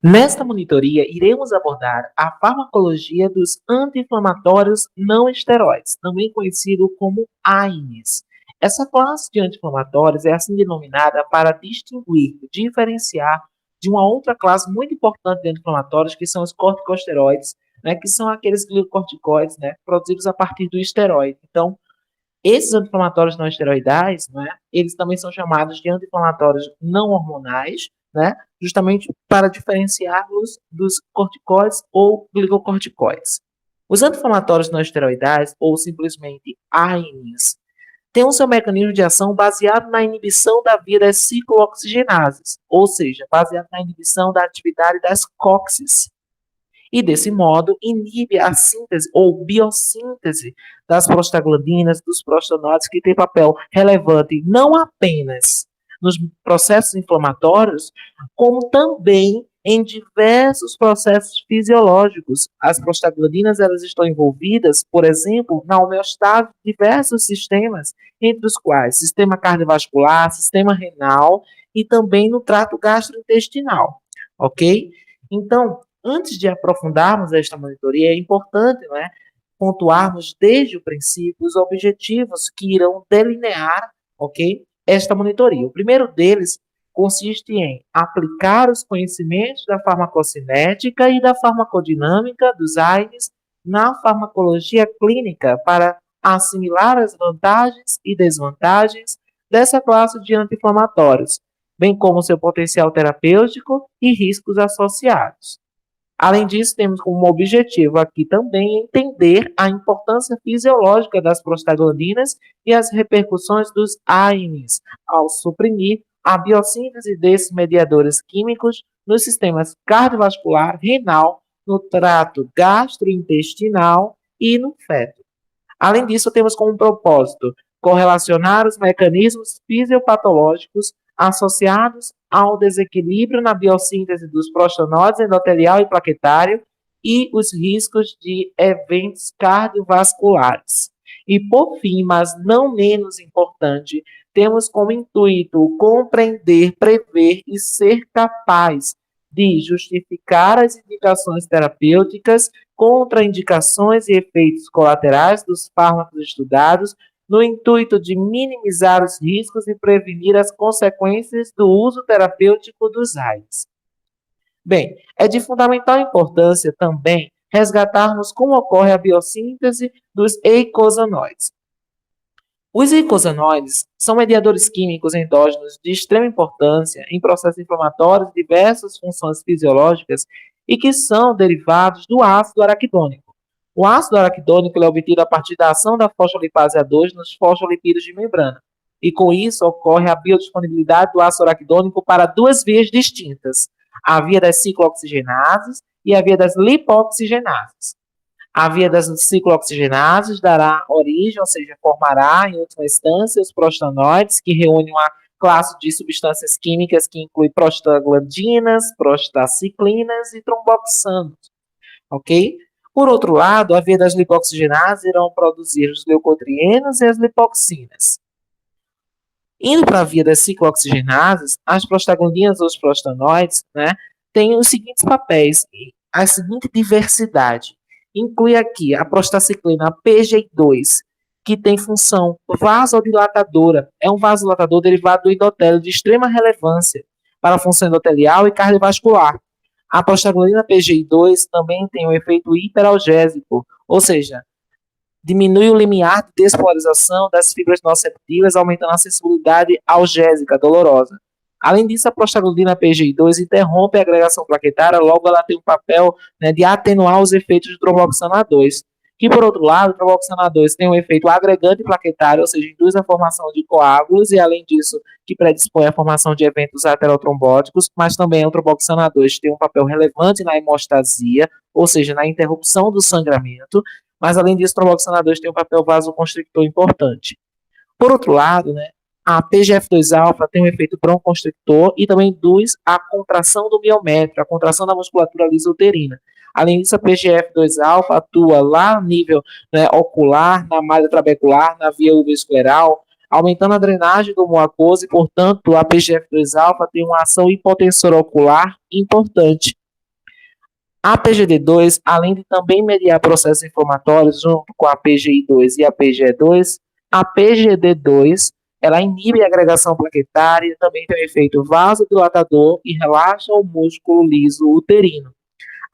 Nesta monitoria, iremos abordar a farmacologia dos anti-inflamatórios não esteroides, também conhecido como AINES. Essa classe de anti-inflamatórios é assim denominada para distinguir, diferenciar de uma outra classe muito importante de anti-inflamatórios, que são os corticosteroides, né, que são aqueles glicocorticoides, né, produzidos a partir do esteroide. Então, esses anti-inflamatórios não esteroidais, né, eles também são chamados de anti-inflamatórios não hormonais, né, justamente para diferenciá-los dos corticoides ou glicocorticoides. Os anti-inflamatórios não esteroidais, ou simplesmente AINES, têm o seu mecanismo de ação baseado na inibição da via das ciclooxigenases, ou seja, baseado na inibição da atividade das COXes, e, desse modo, inibe a síntese ou biossíntese das prostaglandinas, dos prostanóides, que tem papel relevante não apenas nos processos inflamatórios, como também em diversos processos fisiológicos. As prostaglandinas, elas estão envolvidas, por exemplo, na homeostase de diversos sistemas, entre os quais sistema cardiovascular, sistema renal e também no trato gastrointestinal, ok? Então, antes de aprofundarmos esta monitoria, é importante, não é, pontuarmos desde o princípio os objetivos que irão delinear, ok, esta monitoria. O primeiro deles consiste em aplicar os conhecimentos da farmacocinética e da farmacodinâmica dos AINES na farmacologia clínica para assimilar as vantagens e desvantagens dessa classe de anti-inflamatórios, bem como seu potencial terapêutico e riscos associados. Além disso, temos como objetivo aqui também entender a importância fisiológica das prostaglandinas e as repercussões dos AINES ao suprimir a biossíntese desses mediadores químicos nos sistemas cardiovascular, renal, no trato gastrointestinal e no feto. Além disso, temos como propósito correlacionar os mecanismos fisiopatológicos associados ao desequilíbrio na biossíntese dos prostanóides endotelial e plaquetário e os riscos de eventos cardiovasculares. E, por fim, mas não menos importante, temos como intuito compreender, prever e ser capaz de justificar as indicações terapêuticas, contraindicações e efeitos colaterais dos fármacos estudados, no intuito de minimizar os riscos e prevenir as consequências do uso terapêutico dos AINES. Bem, é de fundamental importância também resgatarmos como ocorre a biossíntese dos eicosanoides. Os eicosanoides são mediadores químicos endógenos de extrema importância em processos inflamatórios de diversas funções fisiológicas e que são derivados do ácido araquidônico. O ácido araquidônico é obtido a partir da ação da fosfolipase A2 nos fosfolipídios de membrana. E com isso ocorre a biodisponibilidade do ácido araquidônico para duas vias distintas, a via das ciclooxigenases e a via das lipoxigenases. A via das ciclooxigenases dará origem, ou seja, formará, em última instância, os prostanoides, que reúnem uma classe de substâncias químicas que inclui prostaglandinas, prostaciclinas e tromboxanos, ok? Por outro lado, a via das lipoxigenases irão produzir os leucotrienos e as lipoxinas. Indo para a via das ciclooxigenases, as prostaglandinas ou os prostanoides, né, têm os seguintes papéis, a seguinte diversidade. Inclui aqui a prostaciclina PGI2, que tem função vasodilatadora. É um vasodilatador derivado do endotélio de extrema relevância para a função endotelial e cardiovascular. A prostaglandina PGI2 também tem um efeito hiperalgésico, ou seja, diminui o limiar de despolarização das fibras nociceptivas, aumentando a sensibilidade algésica dolorosa. Além disso, a prostaglandina PGI2 interrompe a agregação plaquetária, logo ela tem um papel, né, de atenuar os efeitos do tromboxano A2. Que, por outro lado, o tromboxano A2 tem um efeito agregante plaquetário, ou seja, induz a formação de coágulos e, além disso, que predispõe à formação de eventos aterotrombóticos, mas também o tromboxano A2 tem um papel relevante na hemostasia, ou seja, na interrupção do sangramento, mas, além disso, o tromboxano A2 tem um papel vasoconstrictor importante. Por outro lado, né, a PGF2-alfa tem um efeito broncoconstrictor e também induz a contração do miométrio, a contração da musculatura lisouterina. Além disso, a PGF2-alfa atua lá no nível, né, ocular, na malha trabecular, na via uveoscleral, aumentando a drenagem do mucoso e, portanto, a PGF2-alfa tem uma ação hipotensora ocular importante. A PGD2, além de também mediar processos inflamatórios junto com a PGI2 e a PGE2, a PGD2 ela inibe a agregação plaquetária, também tem um efeito vasodilatador e relaxa o músculo liso uterino.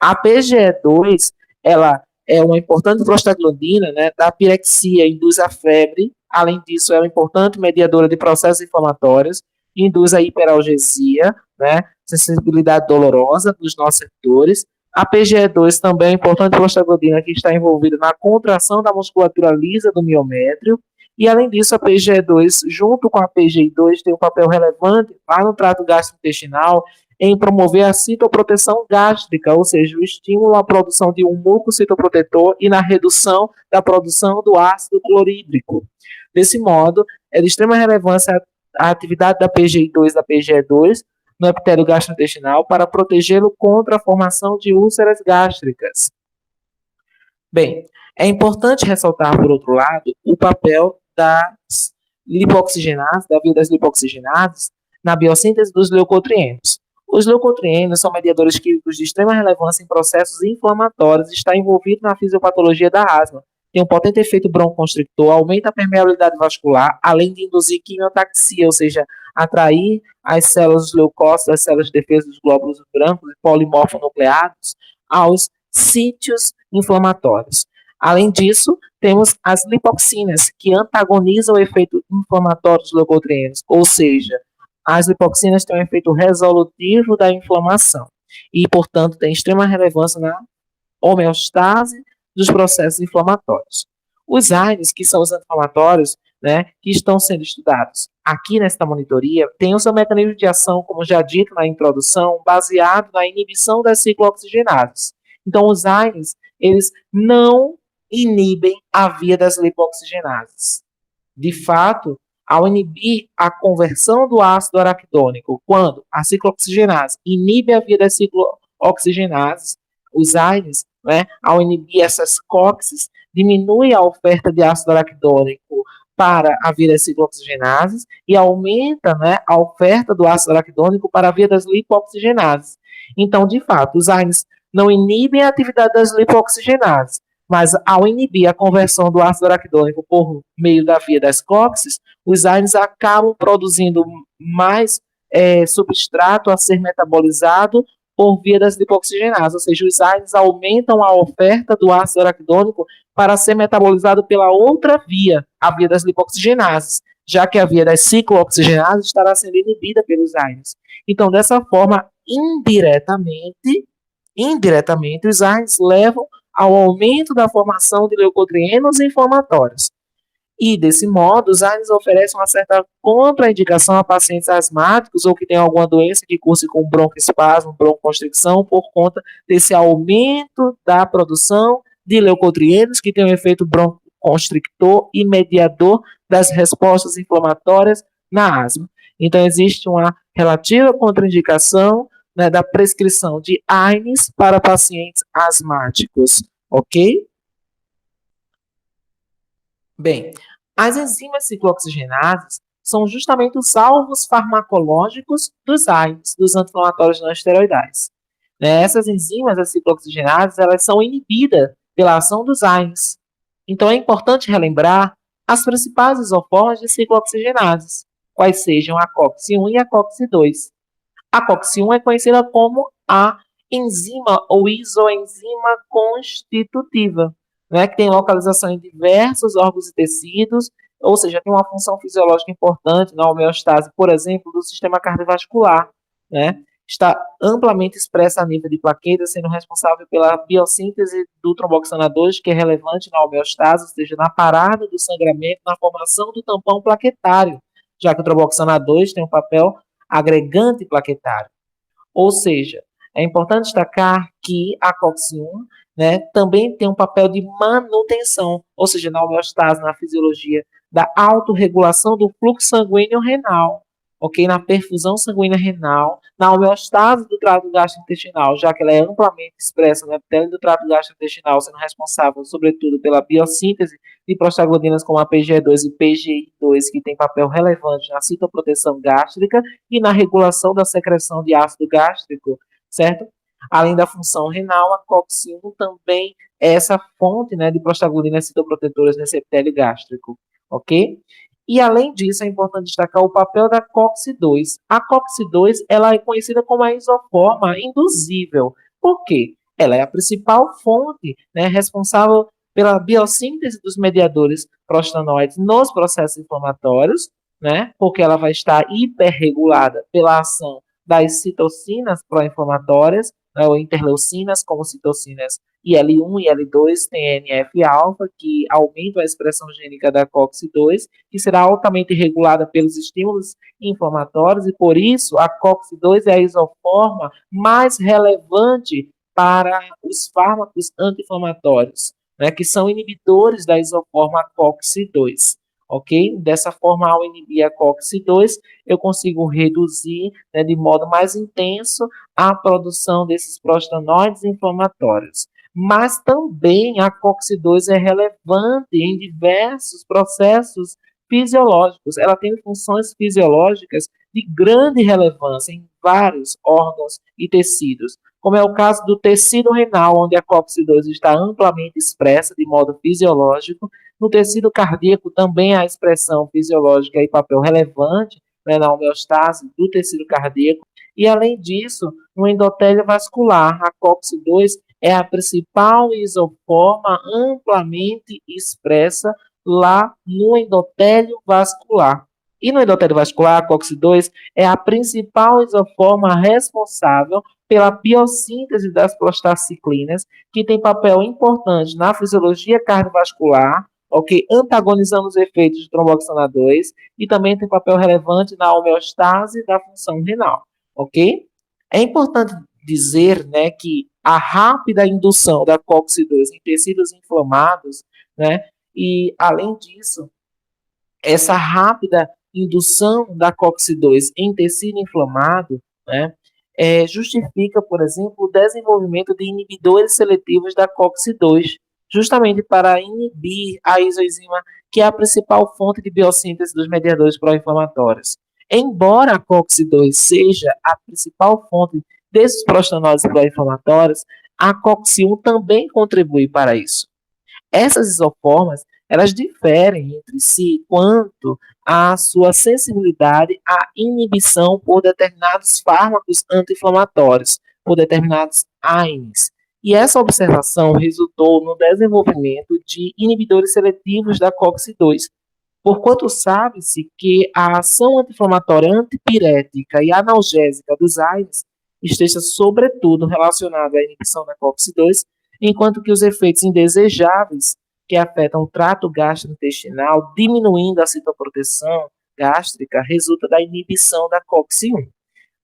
A PGE2 ela é uma importante prostaglandina, né, da pirexia, induz a febre. Além disso, é uma importante mediadora de processos inflamatórios, induz a hiperalgesia, né, sensibilidade dolorosa dos nossos setores. A PGE2 também é uma importante prostaglandina que está envolvida na contração da musculatura lisa do miométrio. E, além disso, a PGE2, junto com a PGI2, tem um papel relevante lá no trato gastrointestinal em promover a citoproteção gástrica, ou seja, o estímulo à produção de um mucocitoprotetor e na redução da produção do ácido clorídrico. Desse modo, é de extrema relevância a atividade da PGI2 e da PGE2 no epitélio gastrointestinal para protegê-lo contra a formação de úlceras gástricas. Bem, é importante ressaltar, por outro lado, o papel das lipoxigenases, da via das lipoxigenases, na biossíntese dos leucotrienos. Os leucotrienos são mediadores químicos de extrema relevância em processos inflamatórios e está envolvido na fisiopatologia da asma. Tem um potente efeito broncoconstrictor, aumenta a permeabilidade vascular, além de induzir quimiotaxia, ou seja, atrair as células dos leucócitos, as células de defesa dos glóbulos brancos e polimorfonucleados aos sítios inflamatórios. Além disso, temos as lipoxinas, que antagonizam o efeito inflamatório dos leucotrienos, ou seja, as lipoxinas têm um efeito resolutivo da inflamação e, portanto, têm extrema relevância na homeostase dos processos inflamatórios. Os AINES, que são os anti-inflamatórios, né, que estão sendo estudados aqui nesta monitoria, têm o seu mecanismo de ação, como já dito na introdução, baseado na inibição das ciclooxigenases. Então, os AINES, eles não inibem a via das lipoxigenases. De fato, ao inibir a conversão do ácido araquidônico, quando a ciclooxigenase inibe a via das ciclooxigenases, os AINES, né, ao inibir essas COXes, diminui a oferta de ácido araquidônico para a via das ciclooxigenases e aumenta, né, a oferta do ácido araquidônico para a via das lipoxigenases. Então, de fato, os AINES não inibem a atividade das lipoxigenases, mas ao inibir a conversão do ácido araquidônico por meio da via das COXes, os AINES acabam produzindo mais substrato a ser metabolizado por via das lipoxigenases, ou seja, os AINES aumentam a oferta do ácido araquidônico para ser metabolizado pela outra via, a via das lipoxigenases, já que a via das ciclooxigenases estará sendo inibida pelos AINES. Então, dessa forma, indiretamente, os AINES levam ao aumento da formação de leucotrienos inflamatórios. E, desse modo, os AINES oferecem uma certa contraindicação a pacientes asmáticos ou que têm alguma doença que curse com broncoespasmo, broncoconstricção, por conta desse aumento da produção de leucotrienos que tem um efeito broncoconstrictor e mediador das respostas inflamatórias na asma. Então, existe uma relativa contraindicação, né, da prescrição de AINES para pacientes asmáticos, ok? Bem, as enzimas ciclooxigenases são justamente os alvos farmacológicos dos AINES, dos anti-inflamatórios não esteroidais. Essas enzimas, as ciclooxigenases, elas são inibidas pela ação dos AINES. Então, é importante relembrar as principais isoformas de ciclooxigenases, quais sejam a COX-1 e a COX-2. A COX-1 é conhecida como a enzima ou isoenzima constitutiva, né, que tem localização em diversos órgãos e tecidos, ou seja, tem uma função fisiológica importante na homeostase, por exemplo, do sistema cardiovascular, né? Está amplamente expressa a nível de plaquetas, sendo responsável pela biossíntese do tromboxana 2, que é relevante na homeostase, ou seja, na parada do sangramento, na formação do tampão plaquetário, já que o tromboxana 2 tem um papel agregante plaquetário. Ou seja, é importante destacar que a COX-1, né, também tem um papel de manutenção, ou seja, na homeostase, na fisiologia da autorregulação do fluxo sanguíneo renal, ok? Na perfusão sanguínea renal, na homeostase do trato gastrointestinal, já que ela é amplamente expressa no epitélio do trato gastrointestinal, sendo responsável, sobretudo, pela biossíntese de prostaglandinas como a PGE2 e PGI2, que tem papel relevante na citoproteção gástrica e na regulação da secreção de ácido gástrico, certo? Além da função renal, a COX-1 também é essa fonte, né, de prostaglandinas citoprotetoras nesse epitélio gástrico, ok? E além disso, é importante destacar o papel da COX-2. A COX-2 ela é conhecida como a isoforma induzível. Por quê? Ela é a principal fonte, né, responsável pela biossíntese dos mediadores prostanoides nos processos inflamatórios, né, porque ela vai estar hiperregulada pela ação das citocinas pró-inflamatórias, né, ou interleucinas, como citocinas IL-1 e IL-2, TNF-alfa, que aumentam a expressão gênica da COX-2, que será altamente regulada pelos estímulos inflamatórios, e por isso a COX-2 é a isoforma mais relevante para os fármacos anti-inflamatórios, né, que são inibidores da isoforma COX-2. Ok? Dessa forma, ao inibir a COX-2, eu consigo reduzir, né, de modo mais intenso a produção desses prostanoides inflamatórios. Mas também a COX-2 é relevante em diversos processos fisiológicos. Ela tem funções fisiológicas de grande relevância em vários órgãos e tecidos, como é o caso do tecido renal, onde a COX-2 está amplamente expressa de modo fisiológico. No tecido cardíaco também há expressão fisiológica e papel relevante, né, na homeostase do tecido cardíaco. E, além disso, no endotélio vascular, a COX-2 é a principal isoforma amplamente expressa lá no endotélio vascular. E no endotélio vascular, a COX-2 é a principal isoforma responsável pela biossíntese das prostaciclinas, que tem papel importante na fisiologia cardiovascular, ok? Antagonizando os efeitos de tromboxana 2 e também tem papel relevante na homeostase da função renal, ok? É importante dizer, né, que a rápida indução da COX-2 em tecidos inflamados, né, e além disso, essa rápida indução da COX-2 em tecido inflamado, né, justifica, por exemplo, o desenvolvimento de inibidores seletivos da COX-2, justamente para inibir a isoenzima, que é a principal fonte de biossíntese dos mediadores pró-inflamatórios. Embora a COX-2 seja a principal fonte desses prostanoides pró-inflamatórios, a COX-1 também contribui para isso. Essas isoformas, elas diferem entre si quanto à sua sensibilidade à inibição por determinados fármacos anti-inflamatórios, por determinados AINES. E essa observação resultou no desenvolvimento de inibidores seletivos da COX-2, porquanto sabe-se que a ação anti-inflamatória antipirética e analgésica dos AINES esteja sobretudo relacionada à inibição da COX-2, enquanto que os efeitos indesejáveis que afetam o trato gastrointestinal, diminuindo a citoproteção gástrica, resulta da inibição da COX-1,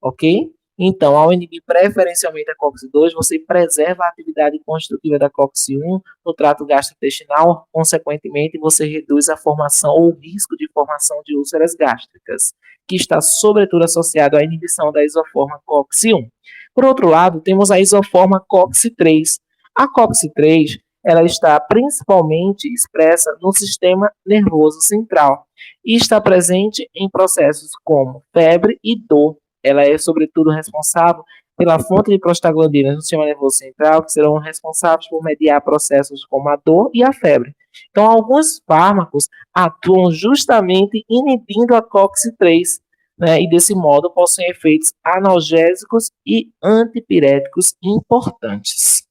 ok? Então, ao inibir preferencialmente a COX-2, você preserva a atividade constitutiva da COX-1 no trato gastrointestinal, consequentemente, você reduz a formação ou o risco de formação de úlceras gástricas, que está sobretudo associado à inibição da isoforma COX-1. Por outro lado, temos a isoforma COX-3. A COX-3 ela está principalmente expressa no sistema nervoso central e está presente em processos como febre e dor. Ela é, sobretudo, responsável pela fonte de prostaglandinas no sistema nervoso central, que serão responsáveis por mediar processos como a dor e a febre. Então, alguns fármacos atuam justamente inibindo a COX-3, né, e desse modo possuem efeitos analgésicos e antipiréticos importantes.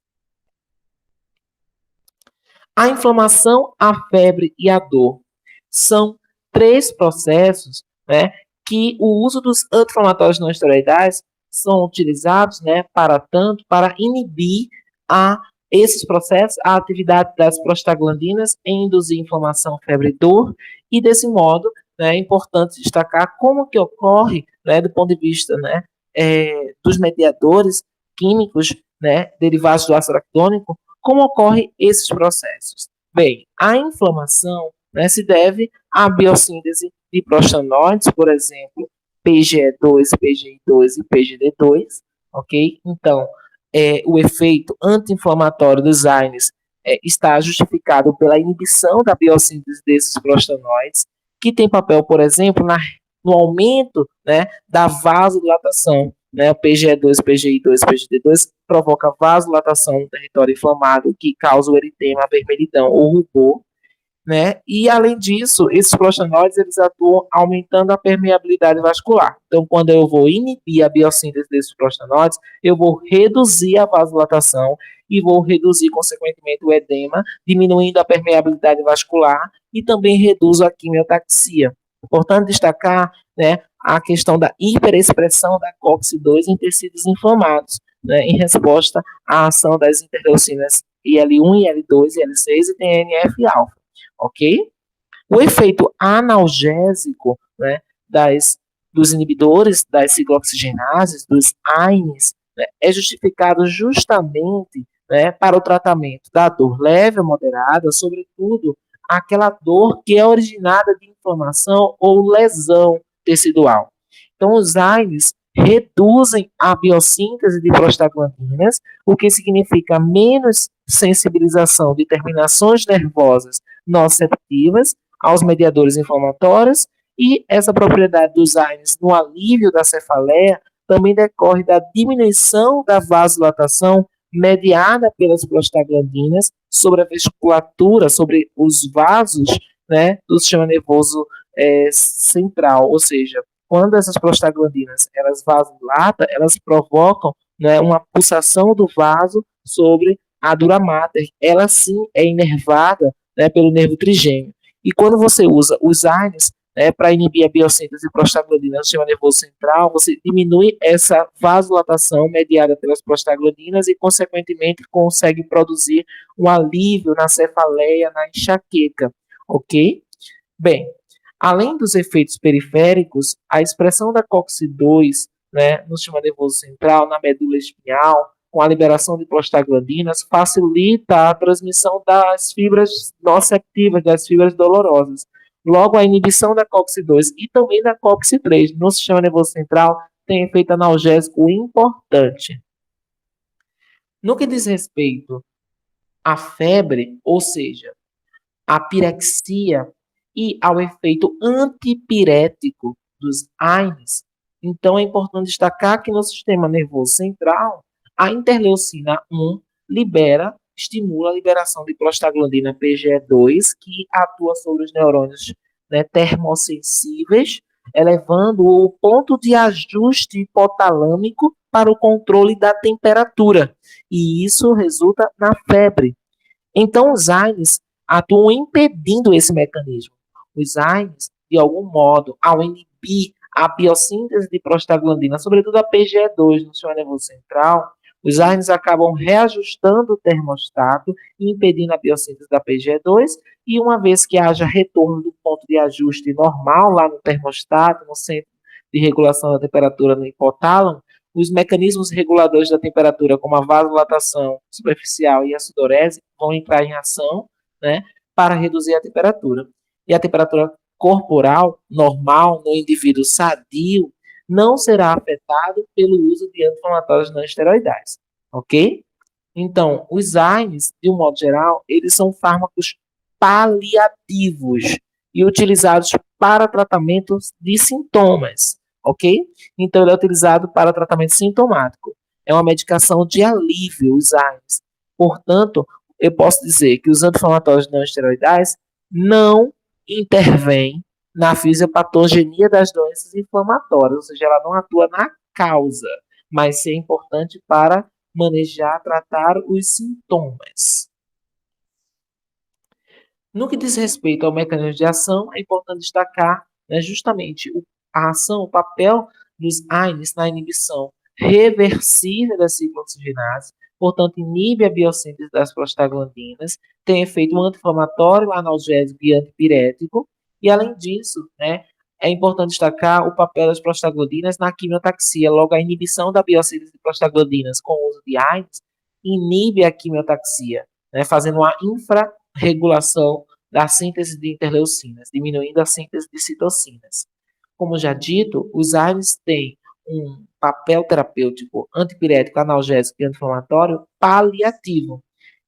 A inflamação, a febre e a dor são três processos, né, que o uso dos anti-inflamatórios não esteroidais são utilizados, né, para inibir esses processos, a atividade das prostaglandinas em induzir inflamação, febre e dor, e desse modo, né, é importante destacar como que ocorre, né, do ponto de vista, né, dos mediadores químicos, né, derivados do ácido araquidônico, como ocorrem esses processos? Bem, a inflamação, né, se deve à biossíntese de prostanoides, por exemplo, PGE2, PGI2 e PGD2, ok? Então, o efeito anti-inflamatório dos AINES está justificado pela inibição da biossíntese desses prostanoides, que tem papel, por exemplo, no aumento, né, da vasodilatação, né, o PGE2, PGI2, PGD2, provoca vasodilatação no território inflamado, que causa o eritema, a vermelhidão ou rubor, né? E além disso, esses prostanoides eles atuam aumentando a permeabilidade vascular. Então, quando eu vou inibir a biossíntese desses prostanoides, eu vou reduzir a vasodilatação e vou reduzir, consequentemente, o edema, diminuindo a permeabilidade vascular e também reduzo a quimiotaxia. Importante destacar, né, a questão da hiperexpressão da COX-2 em tecidos inflamados, né, em resposta à ação das interleucinas IL-1, IL-2, IL-6 e TNF-alfa, ok? O efeito analgésico, né, dos inibidores das ciclooxigenases, dos AINES, né, é justificado justamente, né, para o tratamento da dor leve ou moderada, sobretudo aquela dor que é originada de inflamação ou lesão tecidual. Então, os AINES reduzem a biossíntese de prostaglandinas, o que significa menos sensibilização de terminações nervosas nociceptivas aos mediadores inflamatórios, e essa propriedade dos AINES no alívio da cefaleia também decorre da diminuição da vasodilatação mediada pelas prostaglandinas sobre a vasculatura, sobre os vasos, né, do sistema nervoso central, ou seja, quando essas prostaglandinas elas vasodilatam, elas provocam, né, uma pulsação do vaso sobre a dura mater. Ela sim é inervada, né, pelo nervo trigêmeo. E quando você usa os AINES, né, para inibir a biossíntese de prostaglandina no sistema nervoso central, você diminui essa vasodilatação mediada pelas prostaglandinas e, consequentemente, consegue produzir um alívio na cefaleia, na enxaqueca, ok? Bem, além dos efeitos periféricos, a expressão da COX-2, né, no sistema nervoso central, na medula espinhal, com a liberação de prostaglandinas, facilita a transmissão das fibras nociceptivas, das fibras dolorosas. Logo, a inibição da COX-2 e também da COX-3 no sistema nervoso central tem efeito analgésico importante. No que diz respeito à febre, ou seja, à pirexia e ao efeito antipirético dos AINES, então é importante destacar que no sistema nervoso central, a interleucina 1 estimula a liberação de prostaglandina PGE2, que atua sobre os neurônios, né, termossensíveis, elevando o ponto de ajuste hipotalâmico para o controle da temperatura, e isso resulta na febre. Então, os AINES atuam impedindo esse mecanismo. Os AINES, de algum modo, ao inibir a biossíntese de prostaglandina, sobretudo a PGE2 no sistema nervoso central, os AINES acabam reajustando o termostato e impedindo a biossíntese da PGE2, e uma vez que haja retorno do ponto de ajuste normal lá no termostato, no centro de regulação da temperatura no hipotálamo, os mecanismos reguladores da temperatura, como a vasodilatação superficial e a sudorese, vão entrar em ação, né, para reduzir a temperatura. E a temperatura corporal normal no indivíduo sadio não será afetado pelo uso de anti-inflamatórios não esteroidais, ok? Então, os AINES, de um modo geral, eles são fármacos paliativos e utilizados para tratamentos de sintomas, ok? Então, ele é utilizado para tratamento sintomático. É uma medicação de alívio, os AINES. Portanto, eu posso dizer que os anti-inflamatórios não esteroidais não intervêm na fisiopatogenia das doenças inflamatórias, ou seja, ela não atua na causa, mas é importante para manejar, tratar os sintomas. No que diz respeito ao mecanismo de ação, é importante destacar, né, justamente a ação, o papel dos AINES na inibição reversível da ciclooxigenase, portanto, inibe a biossíntese das prostaglandinas, tem efeito anti-inflamatório, analgésico e antipirético, e além disso, né, é importante destacar o papel das prostaglandinas na quimiotaxia. Logo, a inibição da biossíntese de prostaglandinas com o uso de AINES inibe a quimiotaxia, né, fazendo uma infrarregulação da síntese de interleucinas, diminuindo a síntese de citocinas. Como já dito, os AINES têm um papel terapêutico antipirético, analgésico e anti-inflamatório paliativo.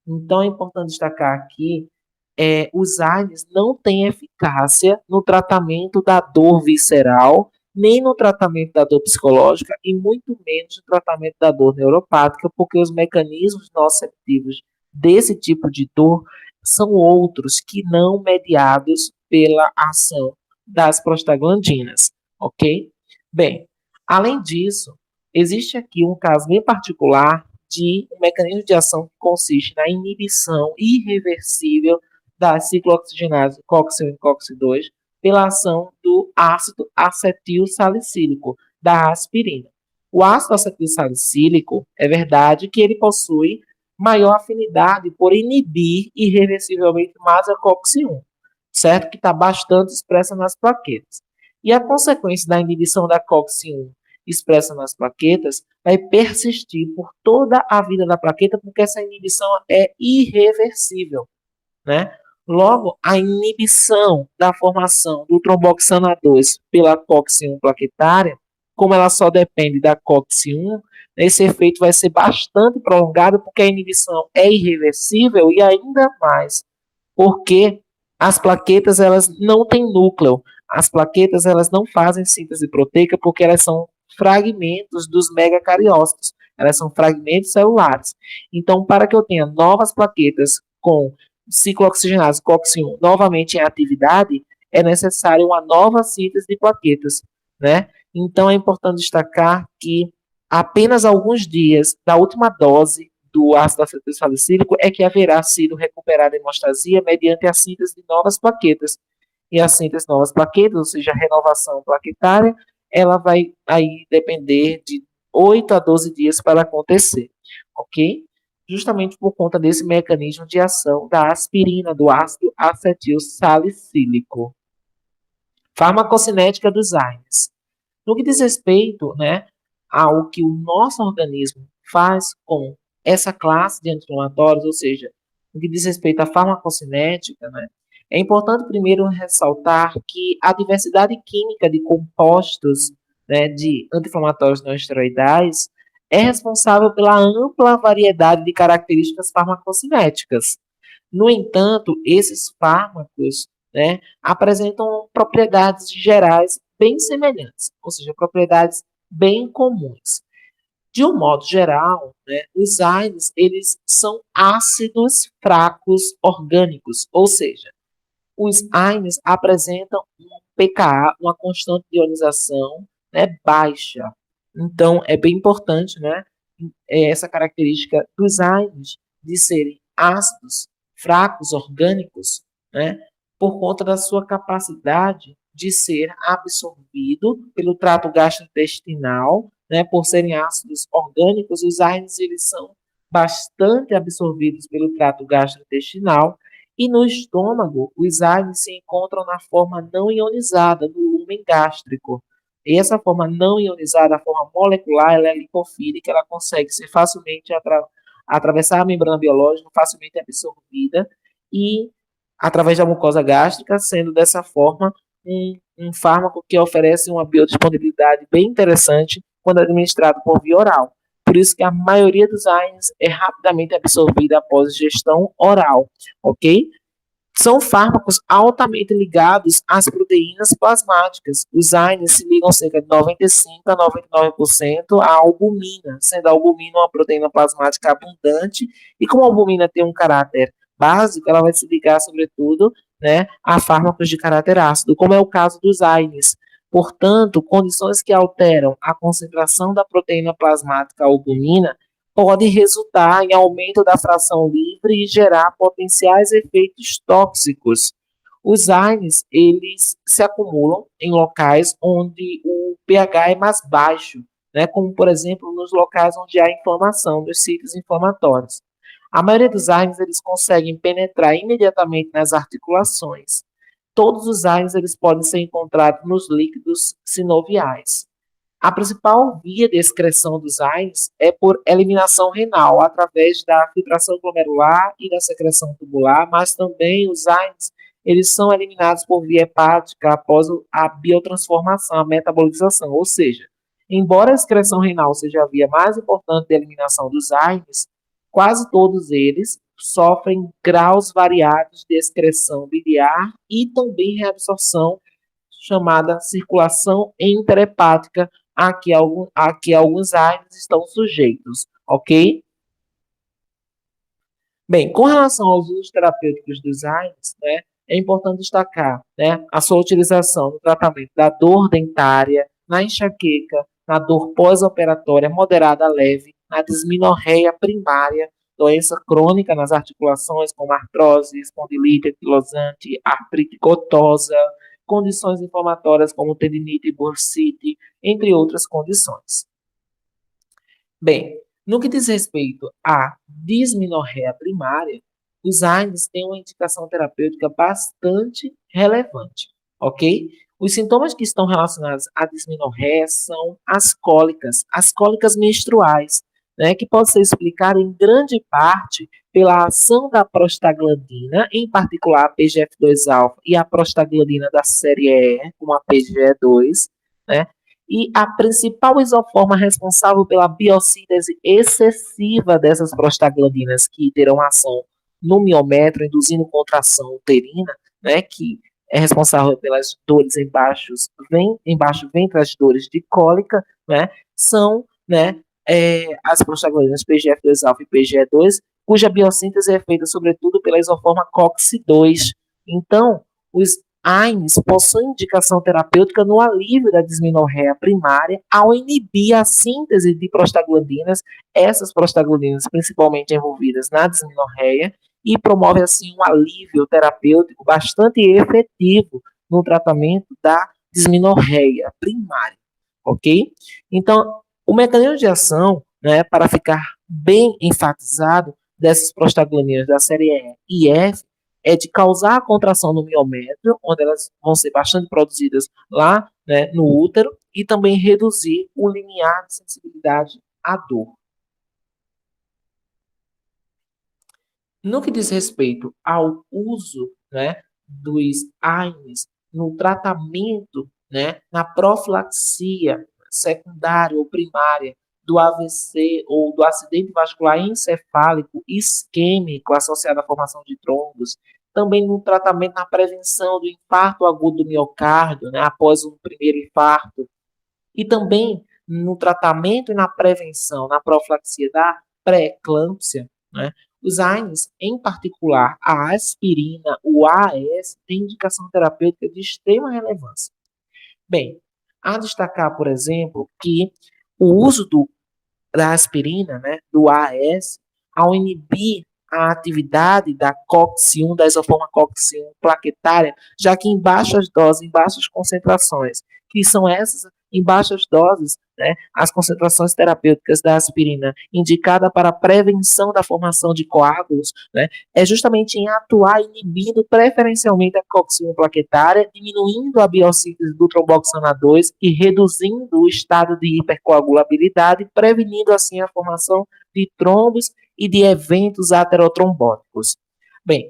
Então, é importante destacar aqui os AINES não têm eficácia no tratamento da dor visceral nem no tratamento da dor psicológica e muito menos no tratamento da dor neuropática, porque os mecanismos nociceptivos desse tipo de dor são outros que não mediados pela ação das prostaglandinas, ok? Bem, além disso, existe aqui um caso bem particular de um mecanismo de ação que consiste na inibição irreversível da ciclooxigenase COX-1 e COX-2 pela ação do ácido acetil salicílico, da aspirina. O ácido acetil salicílico, é verdade que ele possui maior afinidade por inibir irreversivelmente mais a COX-1, certo? Que está bastante expressa nas plaquetas. E a consequência da inibição da COX-1 expressa nas plaquetas vai persistir por toda a vida da plaqueta, porque essa inibição é irreversível, né? Logo, a inibição da formação do tromboxana 2 pela COX-1 plaquetária, como ela só depende da COX-1, esse efeito vai ser bastante prolongado, porque a inibição é irreversível e ainda mais porque as plaquetas elas não têm núcleo. As plaquetas elas não fazem síntese proteica porque elas são fragmentos dos megacariócitos. Elas são fragmentos celulares. Então, para que eu tenha novas plaquetas com ciclooxigenase COX-1 novamente em atividade, é necessário uma nova síntese de plaquetas, né? Então, é importante destacar que apenas alguns dias da última dose do ácido acetil salicílico é que haverá sido recuperada a hemostasia mediante a síntese de novas plaquetas. E a síntese de novas plaquetas, ou seja, a renovação plaquetária, ela vai aí depender de 8 a 12 dias para acontecer, ok? Justamente por conta desse mecanismo de ação da aspirina, do ácido acetil salicílico. Farmacocinética dos AINES. No que diz respeito, né, ao que o nosso organismo faz com essa classe de anti-inflamatórios, ou seja, no que diz respeito à farmacocinética, né, é importante primeiro ressaltar que a diversidade química de compostos, né, de anti-inflamatórios não esteroidais é responsável pela ampla variedade de características farmacocinéticas. No entanto, esses fármacos, né, apresentam propriedades gerais bem semelhantes, ou seja, propriedades bem comuns. De um modo geral, né, os AINES eles são ácidos fracos orgânicos, ou seja, os AINES apresentam um pKa, uma constante de ionização, né, baixa. Então, é bem importante, né, essa característica dos AINES de serem ácidos fracos orgânicos, né, por conta da sua capacidade de ser absorvido pelo trato gastrointestinal, né, por serem ácidos orgânicos, os AINES eles são bastante absorvidos pelo trato gastrointestinal e no estômago, os AINES se encontram na forma não ionizada, no lumen gástrico. E essa forma não ionizada, a forma molecular, ela é lipofílica, ela consegue ser facilmente atravessar a membrana biológica, facilmente absorvida e através da mucosa gástrica, sendo dessa forma um fármaco que oferece uma biodisponibilidade bem interessante quando administrado por via oral. Por isso que a maioria dos AINES é rapidamente absorvida após gestão oral, ok? São fármacos altamente ligados às proteínas plasmáticas. Os AINES se ligam cerca de 95 a 99% à albumina, sendo a albumina uma proteína plasmática abundante, e como a albumina tem um caráter básico, ela vai se ligar, sobretudo, né, a fármacos de caráter ácido, como é o caso dos AINES. Portanto, condições que alteram a concentração da proteína plasmática albumina pode resultar em aumento da fração livre e gerar potenciais efeitos tóxicos. Os AINES, eles se acumulam em locais onde o pH é mais baixo, né, como, por exemplo, nos locais onde há inflamação, nos sítios inflamatórios. A maioria dos AINES, eles conseguem penetrar imediatamente nas articulações. Todos os AINES, eles podem ser encontrados nos líquidos sinoviais. A principal via de excreção dos AINES é por eliminação renal, através da filtração glomerular e da secreção tubular, mas também os AINES eles são eliminados por via hepática após a biotransformação, a metabolização, ou seja, embora a excreção renal seja a via mais importante de eliminação dos AINES, quase todos eles sofrem graus variados de excreção biliar e também reabsorção chamada circulação interhepática, a que alguns AINES estão sujeitos, ok? Bem, com relação aos usos terapêuticos dos AINES, né, é importante destacar, né, a sua utilização no tratamento da dor dentária, na enxaqueca, na dor pós-operatória moderada a leve, na disminorreia primária, doença crônica nas articulações, como artrose, espondilite anquilosante, artrite gotosa, condições inflamatórias como tendinite e bursite, entre outras condições. Bem, no que diz respeito à disminorreia primária, os AINES têm uma indicação terapêutica bastante relevante, ok? Os sintomas que estão relacionados à disminorreia são as cólicas menstruais, né, que pode ser explicada em grande parte pela ação da prostaglandina, em particular a PGF2-alfa e a prostaglandina da série E, como a PGE2, né, e a principal isoforma responsável pela biossíntese excessiva dessas prostaglandinas, que terão ação no miométrio, induzindo contração uterina, né, que é responsável pelas dores embaixo ventre, as dores de cólica, né, são, né, as prostaglandinas PGF2-alfa e PGE2, cuja biossíntese é feita sobretudo pela isoforma COX-2. Então, os AINES possuem indicação terapêutica no alívio da disminorreia primária ao inibir a síntese de prostaglandinas, essas prostaglandinas principalmente envolvidas na disminorreia, e promove assim um alívio terapêutico bastante efetivo no tratamento da disminorreia primária, ok? Então, o mecanismo de ação, né, para ficar bem enfatizado dessas prostaglandinas da série E e F, é de causar a contração no miométrio, onde elas vão ser bastante produzidas lá, né, no útero, e também reduzir o limiar de sensibilidade à dor. No que diz respeito ao uso, né, dos AINES no tratamento, né, na profilaxia secundária ou primária do AVC ou do acidente vascular encefálico isquêmico associado à formação de trombos, também no tratamento na prevenção do infarto agudo do miocárdio, né, após um primeiro infarto, e também no tratamento e na prevenção, na profilaxia da pré-eclâmpsia, né? Os AINES, em particular a aspirina, o AAS, tem indicação terapêutica de extrema relevância. Bem, a destacar, por exemplo, que o uso da aspirina, né, do AAS, ao inibir a atividade da COX-1, da isoforma COX-1 plaquetária, já que em baixas doses, em baixas concentrações, que são essas em baixas doses, né, as concentrações terapêuticas da aspirina indicada para a prevenção da formação de coágulos, né, é justamente em atuar inibindo preferencialmente a COX-1 plaquetária, diminuindo a biossíntese do tromboxana 2 e reduzindo o estado de hipercoagulabilidade, prevenindo assim a formação de trombos e de eventos aterotrombóticos. Bem,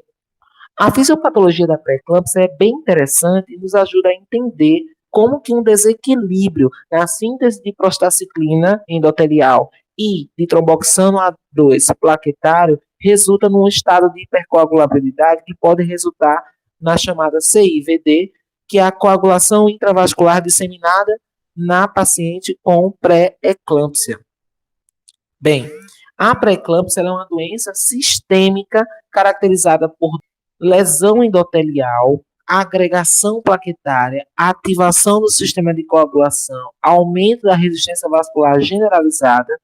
a fisiopatologia da pré-eclâmpsia é bem interessante e nos ajuda a entender como que um desequilíbrio na síntese de prostaciclina endotelial e de tromboxano A2 plaquetário resulta num estado de hipercoagulabilidade que pode resultar na chamada CIVD, que é a coagulação intravascular disseminada na paciente com pré-eclâmpsia. Bem, a pré-eclâmpsia é uma doença sistêmica caracterizada por lesão endotelial, agregação plaquetária, ativação do sistema de coagulação, aumento da resistência vascular generalizada,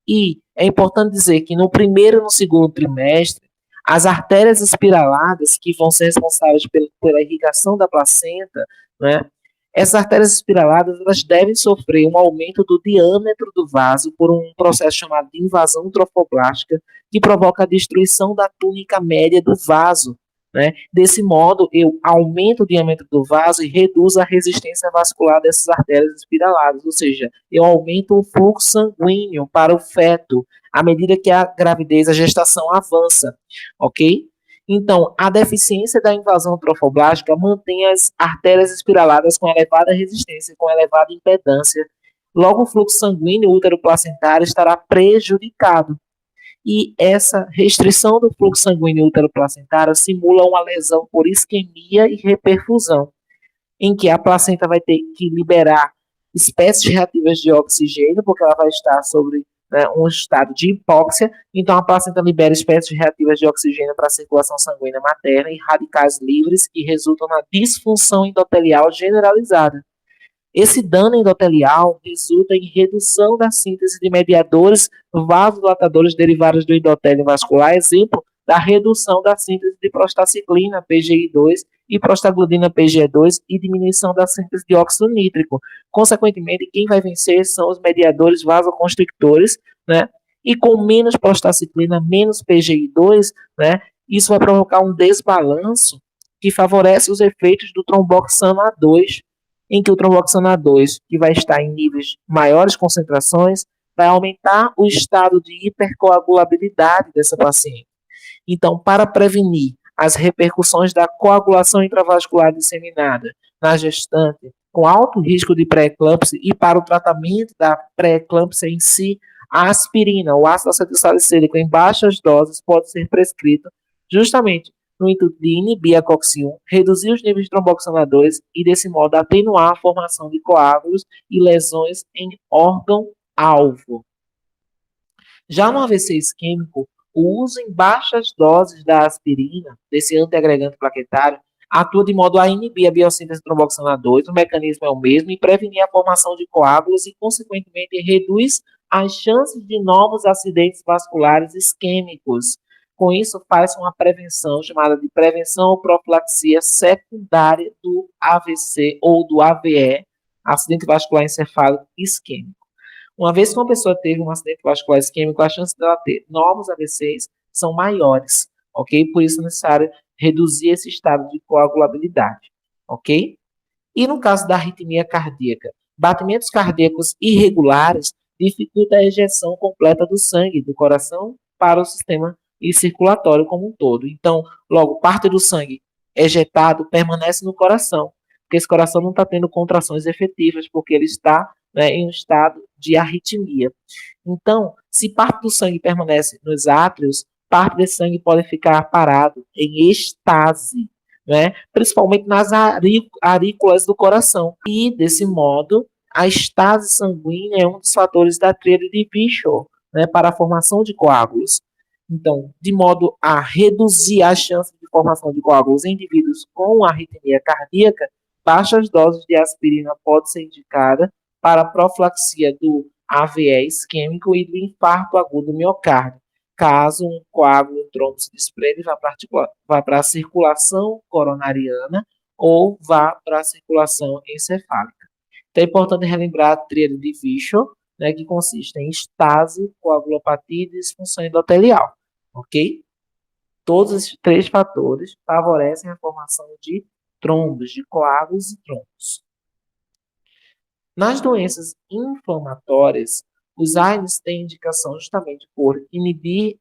e é importante dizer que no primeiro e no segundo trimestre, as artérias espiraladas, que vão ser responsáveis pela irrigação da placenta, né, essas artérias espiraladas elas devem sofrer um aumento do diâmetro do vaso por um processo chamado de invasão trofoblástica, que provoca a destruição da túnica média do vaso. Né? Desse modo, eu aumento o diâmetro do vaso e reduzo a resistência vascular dessas artérias espiraladas, ou seja, eu aumento o fluxo sanguíneo para o feto à medida que a gravidez, a gestação avança, ok? Então, a deficiência da invasão trofoblástica mantém as artérias espiraladas com elevada resistência, com elevada impedância. Logo, o fluxo sanguíneo útero-placentário estará prejudicado. E essa restrição do fluxo sanguíneo útero-placentário simula uma lesão por isquemia e reperfusão. em que a placenta vai ter que liberar espécies reativas de oxigênio, porque ela vai estar sobre, né, um estado de hipóxia, então a placenta libera espécies reativas de oxigênio para a circulação sanguínea materna e radicais livres que resultam na disfunção endotelial generalizada. Esse dano endotelial resulta em redução da síntese de mediadores vasodilatadores derivados do endotélio vascular, exemplo da redução da síntese de prostaciclina, PGI2, e prostaglandina PGE2 e diminuição da síntese de óxido nítrico. Consequentemente, quem vai vencer são os mediadores vasoconstrictores, né? E com menos prostaciclina, menos PGI2, né? Isso vai provocar um desbalanço que favorece os efeitos do tromboxano A2, em que o tromboxano A2, que vai estar em níveis maiores concentrações, vai aumentar o estado de hipercoagulabilidade dessa paciente. Então, para prevenir as repercussões da coagulação intravascular disseminada na gestante com alto risco de pré-eclâmpsia e para o tratamento da pré-eclâmpsia em si, a aspirina, o ácido acetilsalicílico em baixas doses pode ser prescrito justamente no intuito de inibir a COX-1, reduzir os níveis de tromboxana 2 e, desse modo, atenuar a formação de coágulos e lesões em órgão-alvo. Já no AVC isquêmico, o uso em baixas doses da aspirina, desse antiagregante plaquetário, atua de modo a inibir a biossíntese de tromboxana 2, o mecanismo é o mesmo, e prevenir a formação de coágulos e, consequentemente, reduz as chances de novos acidentes vasculares isquêmicos. Com isso, faz uma prevenção chamada de prevenção ou profilaxia secundária do AVC ou do AVE, acidente vascular encefálico isquêmico. Uma vez que uma pessoa teve um acidente vascular isquêmico, a chance dela ter novos AVCs são maiores, ok? Por isso é necessário reduzir esse estado de coagulabilidade, ok? E no caso da arritmia cardíaca, batimentos cardíacos irregulares dificultam a ejeção completa do sangue do coração para o sistema circulatório como um todo. Então, logo, parte do sangue ejetado permanece no coração, porque esse coração não está tendo contrações efetivas, porque ele está, né, em um estado de arritmia. Então, se parte do sangue permanece nos átrios, parte desse sangue pode ficar parado em estase, né? Principalmente nas arículas do coração. E, desse modo, a estase sanguínea é um dos fatores da tríade de Virchow, né, para a formação de coágulos. Então, de modo a reduzir a chance de formação de coágulos em indivíduos com arritmia cardíaca, baixas doses de aspirina podem ser indicadas para a profilaxia do AVE isquêmico e do infarto agudo do miocárdio. Caso um coágulo, um trombo se desprende, vá para a circulação coronariana ou vá para a circulação encefálica. Então é importante relembrar a tríade de Virchow, né, que consiste em estase, coagulopatia e disfunção endotelial, ok? Todos esses três fatores favorecem a formação de trombos, de coágulos e trombos. Nas doenças inflamatórias, os AINES têm indicação justamente por inibir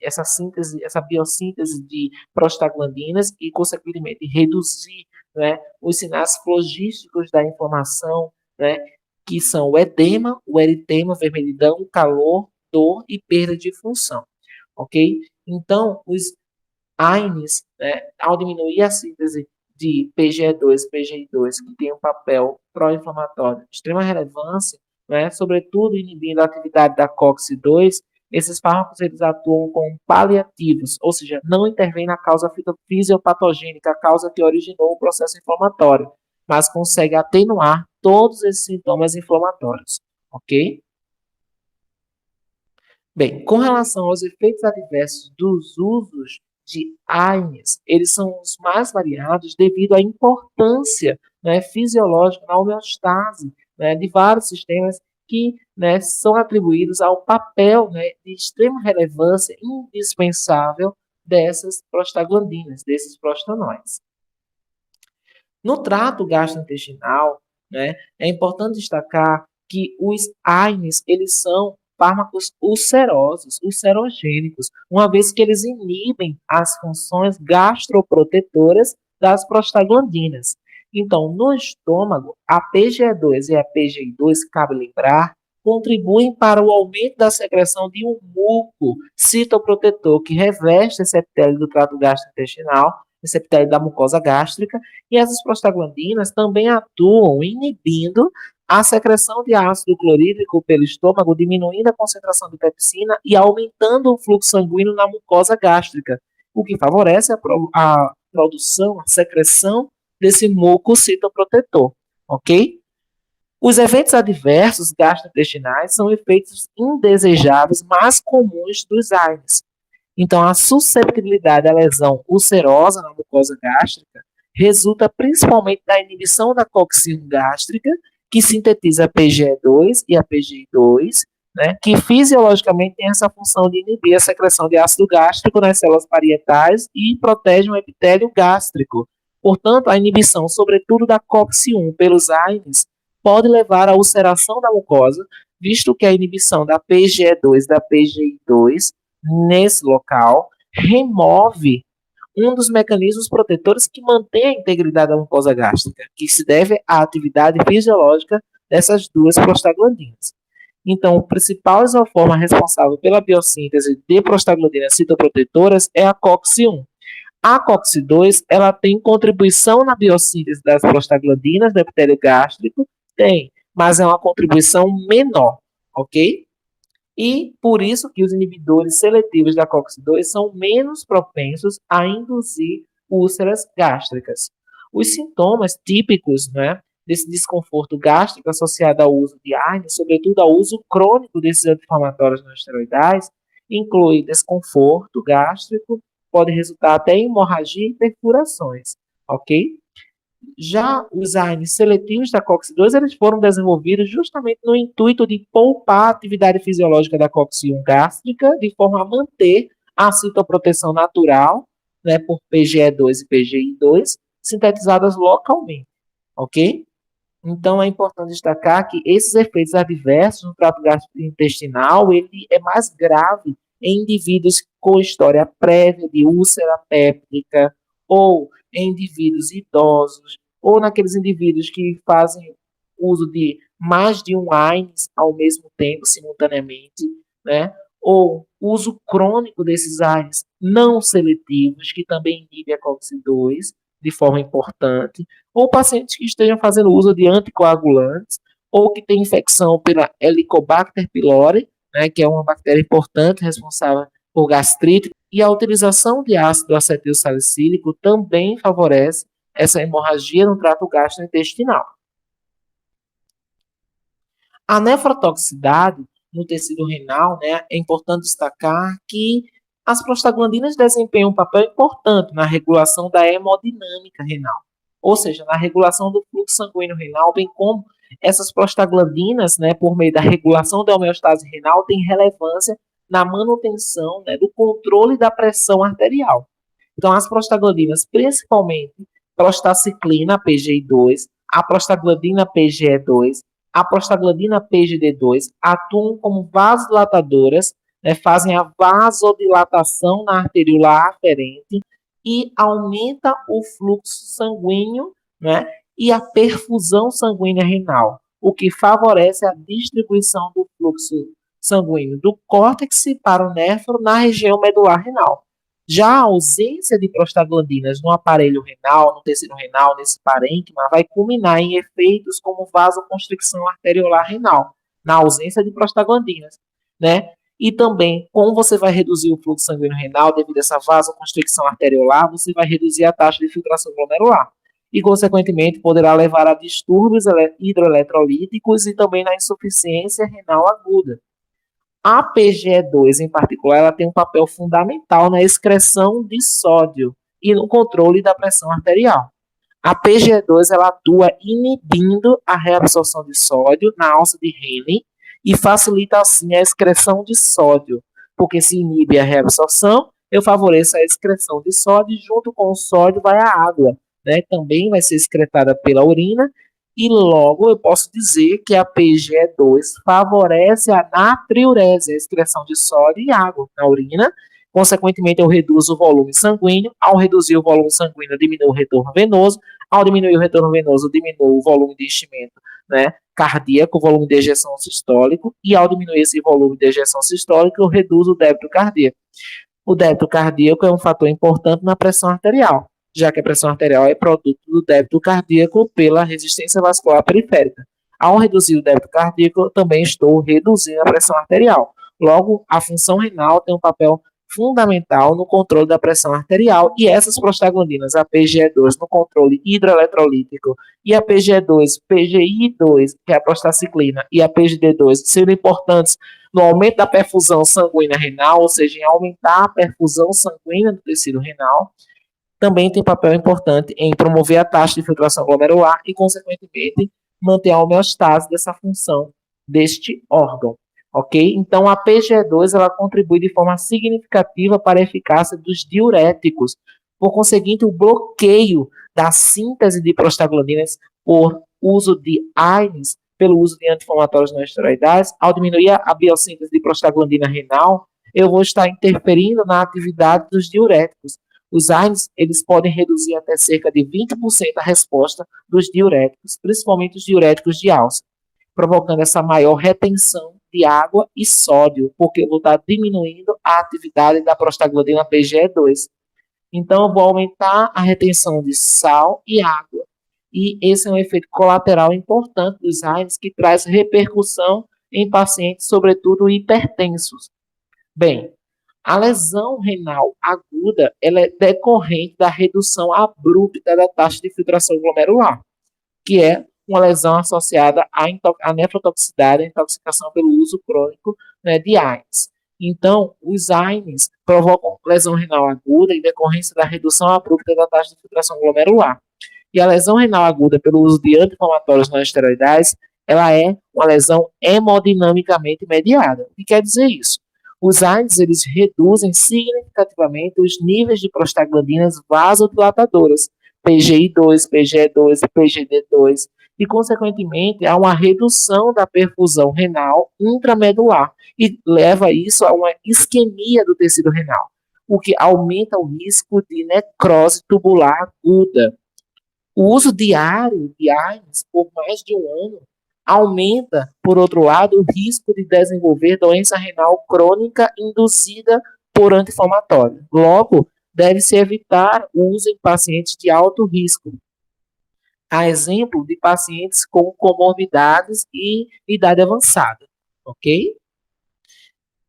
essa síntese, essa biossíntese de prostaglandinas e, consequentemente, reduzir, né, os sinais flogísticos da inflamação, né, que são o edema, o eritema, vermelhidão, calor, dor e perda de função, ok? Então, os AINES, né, ao diminuir a síntese de PGE2, PGI2, que tem um papel pró-inflamatório de extrema relevância, né, sobretudo inibindo a atividade da COX-2, esses fármacos eles atuam como paliativos, ou seja, não intervêm na causa fisiopatogênica, a causa que originou o processo inflamatório, mas consegue atenuar todos esses sintomas inflamatórios, ok? Bem, com relação aos efeitos adversos dos usos de AINES, eles são os mais variados devido à importância, né, fisiológica na homeostase, né, de vários sistemas que, né, são atribuídos ao papel, né, de extrema relevância indispensável dessas prostaglandinas, desses prostanóides. No trato gastrointestinal, né, é importante destacar que os AINES, eles são fármacos ulcerosos, ulcerogênicos, uma vez que eles inibem as funções gastroprotetoras das prostaglandinas. Então, no estômago, a PGE2 e a PGI2, cabe lembrar, contribuem para o aumento da secreção de um muco citoprotetor que reveste esse epitélio do trato gastrointestinal esse epitélio da mucosa gástrica, e essas prostaglandinas também atuam inibindo a secreção de ácido clorídrico pelo estômago, diminuindo a concentração de pepsina e aumentando o fluxo sanguíneo na mucosa gástrica, o que favorece a produção, a secreção desse muco citoprotetor, ok? Os eventos adversos gastrointestinais são efeitos indesejáveis mais comuns dos AINES. Então, a susceptibilidade à lesão ulcerosa na mucosa gástrica resulta principalmente da inibição da cocci-1 gástrica, que sintetiza a PGE2 e a PGI2, né, que fisiologicamente tem essa função de inibir a secreção de ácido gástrico nas células parietais e protege o epitélio gástrico. Portanto, a inibição, sobretudo da cocci-1 pelos AINES, pode levar à ulceração da mucosa, visto que a inibição da PGE2 e da PGI2 nesse local remove um dos mecanismos protetores que mantém a integridade da mucosa gástrica, que se deve à atividade fisiológica dessas duas prostaglandinas. Então, o principal isoforma responsável pela biossíntese de prostaglandinas citoprotetoras é a COX-1. A COX-2, ela tem contribuição na biossíntese das prostaglandinas do epitélio gástrico? Tem, mas é uma contribuição menor, ok? E por isso que os inibidores seletivos da COX-2 são menos propensos a induzir úlceras gástricas. Os sintomas típicos, né, desse desconforto gástrico associado ao uso de AINES, sobretudo ao uso crônico desses anti-inflamatórios não esteroidais, inclui desconforto gástrico, pode resultar até em hemorragia e perfurações, ok? Já os AINES seletivos da COX-2, eles foram desenvolvidos justamente no intuito de poupar a atividade fisiológica da COX-1 gástrica, de forma a manter a citoproteção natural, né, por PGE2 e PGI2, sintetizadas localmente, ok? Então, é importante destacar que esses efeitos adversos no trato gastrointestinal, ele é mais grave em indivíduos com história prévia de úlcera péptica, ou em indivíduos idosos, ou naqueles indivíduos que fazem uso de mais de um AINES ao mesmo tempo, simultaneamente, né? Ou uso crônico desses AINES não seletivos, que também inibem a COX-2 de forma importante, ou pacientes que estejam fazendo uso de anticoagulantes, ou que têm infecção pela Helicobacter pylori, né, que é uma bactéria importante responsável por gastrite, e a utilização de ácido acetil salicílico também favorece essa hemorragia no trato gastrointestinal. A nefrotoxicidade no tecido renal, né, é importante destacar que as prostaglandinas desempenham um papel importante na regulação da hemodinâmica renal, ou seja, na regulação do fluxo sanguíneo renal, bem como essas prostaglandinas, né, por meio da regulação da homeostase renal, têm relevância na manutenção, né, do controle da pressão arterial. Então, as prostaglandinas, principalmente prostaciclina, PGI2, a prostaglandina PGE2, a prostaglandina PGD2, atuam como vasodilatadoras, né, fazem a vasodilatação na arteriola aferente e aumenta o fluxo sanguíneo, né, e a perfusão sanguínea renal, o que favorece a distribuição do fluxo sanguíneo do córtex para o néfron na região medular renal. Já a ausência de prostaglandinas no aparelho renal, no tecido renal, nesse parênquima, vai culminar em efeitos como vasoconstricção arteriolar renal, na ausência de prostaglandinas, né? E também, como você vai reduzir o fluxo sanguíneo renal devido a essa vasoconstricção arteriolar, você vai reduzir a taxa de filtração glomerular. E, consequentemente, poderá levar a distúrbios hidroeletrolíticos e também na insuficiência renal aguda. A PGE2, em particular, ela tem um papel fundamental na excreção de sódio e no controle da pressão arterial. A PGE2 ela atua inibindo a reabsorção de sódio na alça de Henle e facilita assim a excreção de sódio, porque se inibe a reabsorção, eu favoreço a excreção de sódio e junto com o sódio vai a água, né? Também vai ser excretada pela urina e logo eu posso dizer que a PGE2 favorece a natriurese, a excreção de sódio e água na urina. Consequentemente, eu reduzo o volume sanguíneo. Ao reduzir o volume sanguíneo, eu diminuo o retorno venoso. Ao diminuir o retorno venoso, eu diminuo o volume de enchimento, né, cardíaco, o volume de ejeção sistólico. E ao diminuir esse volume de ejeção sistólica, eu reduzo o débito cardíaco. O débito cardíaco é um fator importante na pressão arterial. já que a pressão arterial é produto do débito cardíaco pela resistência vascular periférica. Ao reduzir o débito cardíaco, eu também estou reduzindo a pressão arterial. Logo, a função renal tem um papel fundamental no controle da pressão arterial e essas prostaglandinas, a PGE2 no controle hidroeletrolítico e a PGE2, PGI2, que é a prostaciclina, e a PGD2, sendo importantes no aumento da perfusão sanguínea renal, ou seja, em aumentar a perfusão sanguínea do tecido renal, também tem papel importante em promover a taxa de filtração glomerular e, consequentemente, manter a homeostase dessa função deste órgão. Ok? Então, a PGE2 ela contribui de forma significativa para a eficácia dos diuréticos, por conseguinte, o bloqueio da síntese de prostaglandinas por uso de AINES, pelo uso de anti-inflamatórios não esteroidais, ao diminuir a biossíntese de prostaglandina renal, eu vou estar interferindo na atividade dos diuréticos. Os AINES, eles podem reduzir até cerca de 20% a resposta dos diuréticos, principalmente os diuréticos de alça, provocando essa maior retenção de água e sódio, porque eu vou estar diminuindo a atividade da prostaglandina PGE2. Então, eu vou aumentar a retenção de sal e água. E esse é um efeito colateral importante dos AINES que traz repercussão em pacientes, sobretudo hipertensos. Bem, a lesão renal aguda ela é decorrente da redução abrupta da taxa de filtração glomerular, que é uma lesão associada à nefrotoxicidade, à intoxicação pelo uso crônico, né, de AINES. Então, os AINES provocam lesão renal aguda em decorrência da redução abrupta da taxa de filtração glomerular. E a lesão renal aguda pelo uso de anti-inflamatórios não esteroidais, ela é uma lesão hemodinamicamente mediada. O que quer dizer isso? Os AINES, eles reduzem significativamente os níveis de prostaglandinas vasodilatadoras, PGI2, PGE2 e PGD2, e, consequentemente, há uma redução da perfusão renal intramedular e leva isso a uma isquemia do tecido renal, o que aumenta o risco de necrose tubular aguda. O uso diário de AINES por mais de um ano aumenta, por outro lado, o risco de desenvolver doença renal crônica induzida por anti-inflamatório. Logo, deve-se evitar o uso em pacientes de alto risco, a exemplo de pacientes com comorbidades e idade avançada, ok?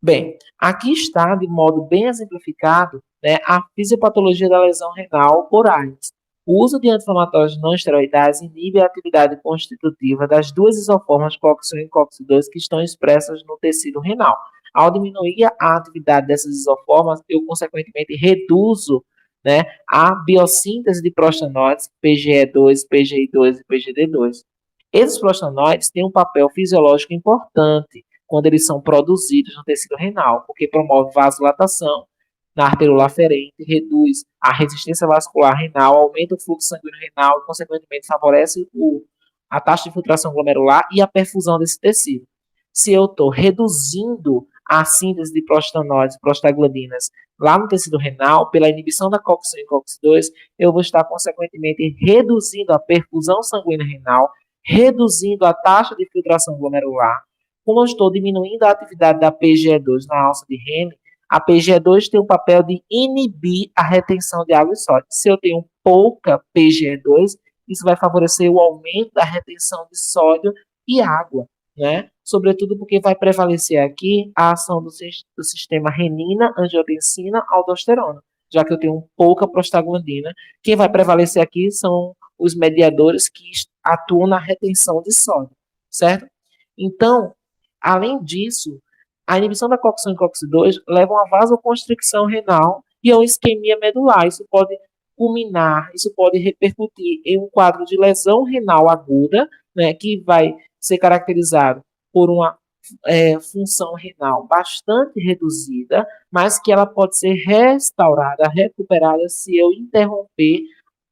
Bem, aqui está, de modo bem exemplificado, né, a fisiopatologia da lesão renal por AINES. O uso de anti-inflamatórios não esteroidais inibe a atividade constitutiva das duas isoformas COX-1 e COX-2 que estão expressas no tecido renal. Ao diminuir a atividade dessas isoformas, eu, consequentemente, reduzo, né, a biossíntese de prostanóides, PGE2, PGI2 e PGD2. Esses prostanóides têm um papel fisiológico importante quando eles são produzidos no tecido renal, porque promove vasodilatação na arteriola aferente, reduz a resistência vascular renal, aumenta o fluxo sanguíneo renal e, consequentemente, favorece a taxa de filtração glomerular e a perfusão desse tecido. Se eu estou reduzindo a síntese de prostanóides, prostaglandinas, lá no tecido renal, pela inibição da COX-1 e COX-2, eu vou estar, consequentemente, reduzindo a perfusão sanguínea renal, reduzindo a taxa de filtração glomerular. Como eu estou diminuindo a atividade da PGE2 na alça de Henle, a PGE2 tem o papel de inibir a retenção de água e sódio. Se eu tenho pouca PGE2, isso vai favorecer o aumento da retenção de sódio e água, né? Sobretudo porque vai prevalecer aqui a ação do sistema renina, angiotensina, aldosterona, já que eu tenho pouca prostaglandina. Quem vai prevalecer aqui são os mediadores que atuam na retenção de sódio, certo? Então, além disso, a inibição da COX-1 e COX-2 leva a uma vasoconstricção renal e a uma isquemia medular. Isso pode culminar, isso pode repercutir em um quadro de lesão renal aguda, né, que vai ser caracterizado por uma função renal bastante reduzida, mas que ela pode ser restaurada, recuperada se eu interromper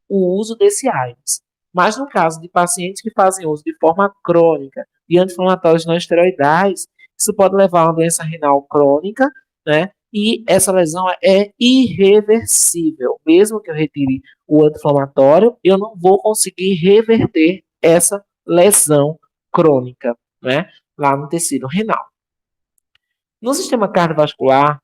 o uso desse AINES. Mas no caso de pacientes que fazem uso de forma crônica de anti-inflamatórios não esteroidais, isso pode levar a uma doença renal crônica, né? E essa lesão é irreversível. Mesmo que eu retire o anti-inflamatório, eu não vou conseguir reverter essa lesão crônica, né? Lá no tecido renal. No sistema cardiovascular,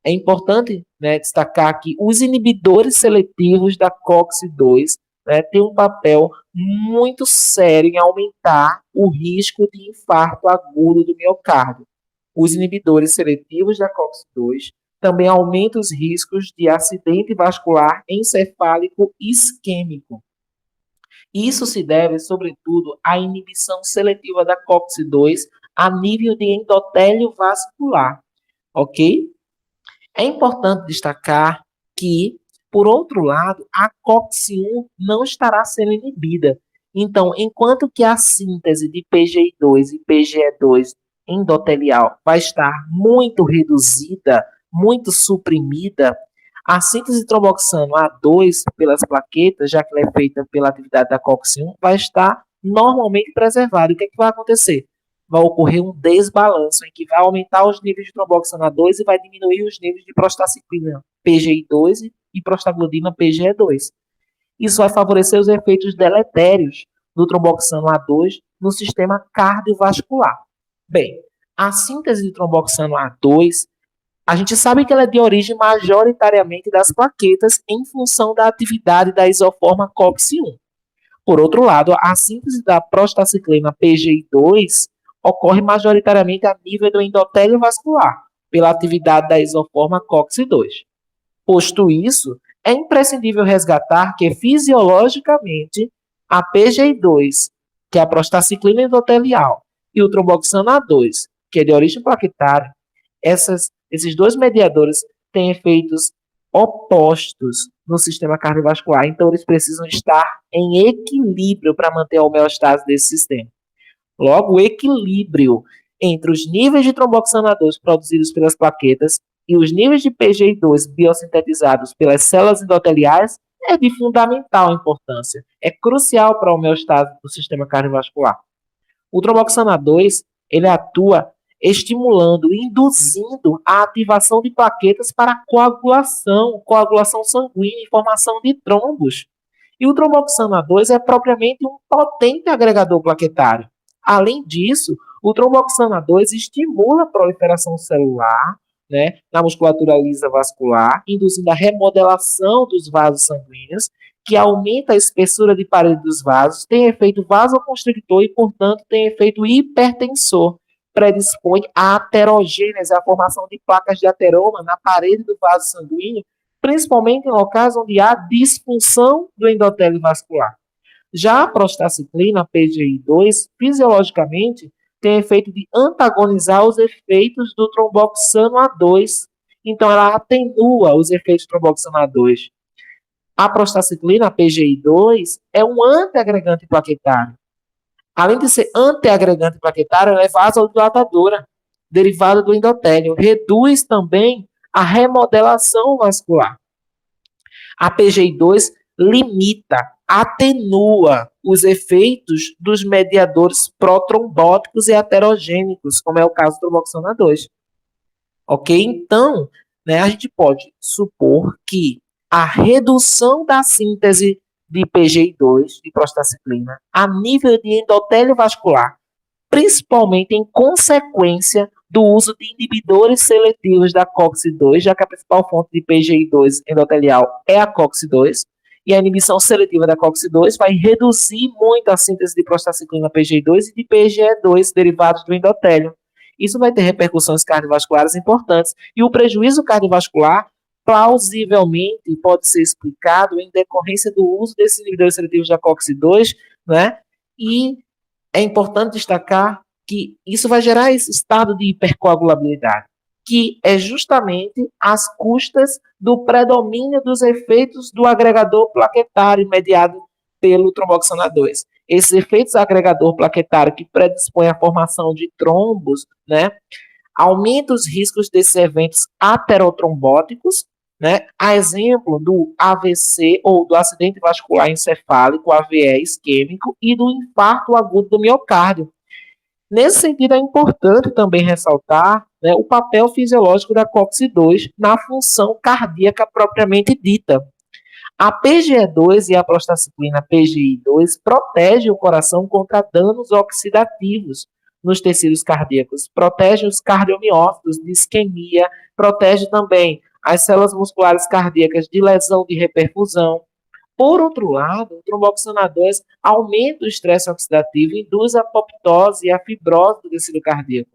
É importante, né, destacar que os inibidores seletivos da COX-2, né, têm um papel muito sério em aumentar o risco de infarto agudo do miocárdio. Os inibidores seletivos da COX-2 também aumentam os riscos de acidente vascular encefálico isquêmico. Isso se deve, sobretudo, à inibição seletiva da COX-2 a nível de endotélio vascular, ok? É importante destacar que, por outro lado, a COX-1 não estará sendo inibida. Então, enquanto que a síntese de PGI2 e PGE2 endotelial vai estar muito reduzida, muito suprimida, a síntese de tromboxano A2 pelas plaquetas, já que ela é feita pela atividade da COX-1, vai estar normalmente preservada. O que é que vai acontecer? Vai ocorrer um desbalanço em que vai aumentar os níveis de tromboxano A2 e vai diminuir os níveis de prostaciclina PGI2 e prostaglandina PGE2. Isso vai favorecer os efeitos deletérios do tromboxano A2 no sistema cardiovascular. Bem, a síntese de tromboxano A2, a gente sabe que ela é de origem majoritariamente das plaquetas em função da atividade da isoforma COX-1. Por outro lado, a síntese da prostaciclina PGI2 ocorre majoritariamente a nível do endotélio vascular, pela atividade da isoforma COX-2. Posto isso, é imprescindível resgatar que fisiologicamente a PGI2, que é a prostaciclina endotelial, e o tromboxano A2, que é de origem plaquetária, esses dois mediadores têm efeitos opostos no sistema cardiovascular, então eles precisam estar em equilíbrio para manter a homeostase desse sistema. Logo, o equilíbrio entre os níveis de tromboxano A2 produzidos pelas plaquetas e os níveis de PGI2 biosintetizados pelas células endoteliais é de fundamental importância. É crucial para a homeostase do sistema cardiovascular. O tromboxano A2, ele atua estimulando, induzindo a ativação de plaquetas para coagulação sanguínea e formação de trombos. E o tromboxano A2 é propriamente um potente agregador plaquetário. Além disso, o tromboxano A2 estimula a proliferação celular, né, na musculatura lisa vascular, induzindo a remodelação dos vasos sanguíneos, que aumenta a espessura de parede dos vasos, tem efeito vasoconstrictor e, portanto, tem efeito hipertensor. Predispõe à aterogênese, à formação de placas de ateroma na parede do vaso sanguíneo, principalmente em locais onde há disfunção do endotélio vascular. Já a prostaciclina, PGI2, fisiologicamente, tem efeito de antagonizar os efeitos do tromboxano A2. Então, ela atenua os efeitos do tromboxano A2. A prostaciclina, a PGI2, é um antiagregante plaquetário. Além de ser antiagregante plaquetário, ela é vasodilatadora, derivada do endotélio. Reduz também a remodelação vascular. A PGI2 limita, atenua os efeitos dos mediadores protrombóticos e aterogênicos, como é o caso do tromboxano A2. Ok? Então, né, a gente pode supor que a redução da síntese de PGI2, de prostaciclina, a nível de endotélio vascular, principalmente em consequência do uso de inibidores seletivos da COX-2, já que a principal fonte de PGI2 endotelial é a COX-2, e a inibição seletiva da COX-2 vai reduzir muito a síntese de prostaciclina PGI2 e de PGE2 derivados do endotélio. Isso vai ter repercussões cardiovasculares importantes, e o prejuízo cardiovascular plausivelmente pode ser explicado em decorrência do uso desses inibidores seletivos da COX-2, né? E é importante destacar que isso vai gerar esse estado de hipercoagulabilidade, que é justamente às custas do predomínio dos efeitos do agregador plaquetário mediado pelo tromboxano A2. Esses efeitos agregador plaquetário que predispõem à formação de trombos, né, aumenta os riscos desses eventos aterotrombóticos, né, a exemplo do AVC ou do acidente vascular encefálico, AVE isquêmico, e do infarto agudo do miocárdio. Nesse sentido, é importante também ressaltar, né, o papel fisiológico da COX-2 na função cardíaca propriamente dita. A PGE2 e a prostaciclina PGI2 protegem o coração contra danos oxidativos, nos tecidos cardíacos, protege os cardiomiócitos de isquemia, protege também as células musculares cardíacas de lesão de reperfusão. Por outro lado, o tromboxana 2 aumenta o estresse oxidativo e induz a apoptose e a fibrose do tecido cardíaco.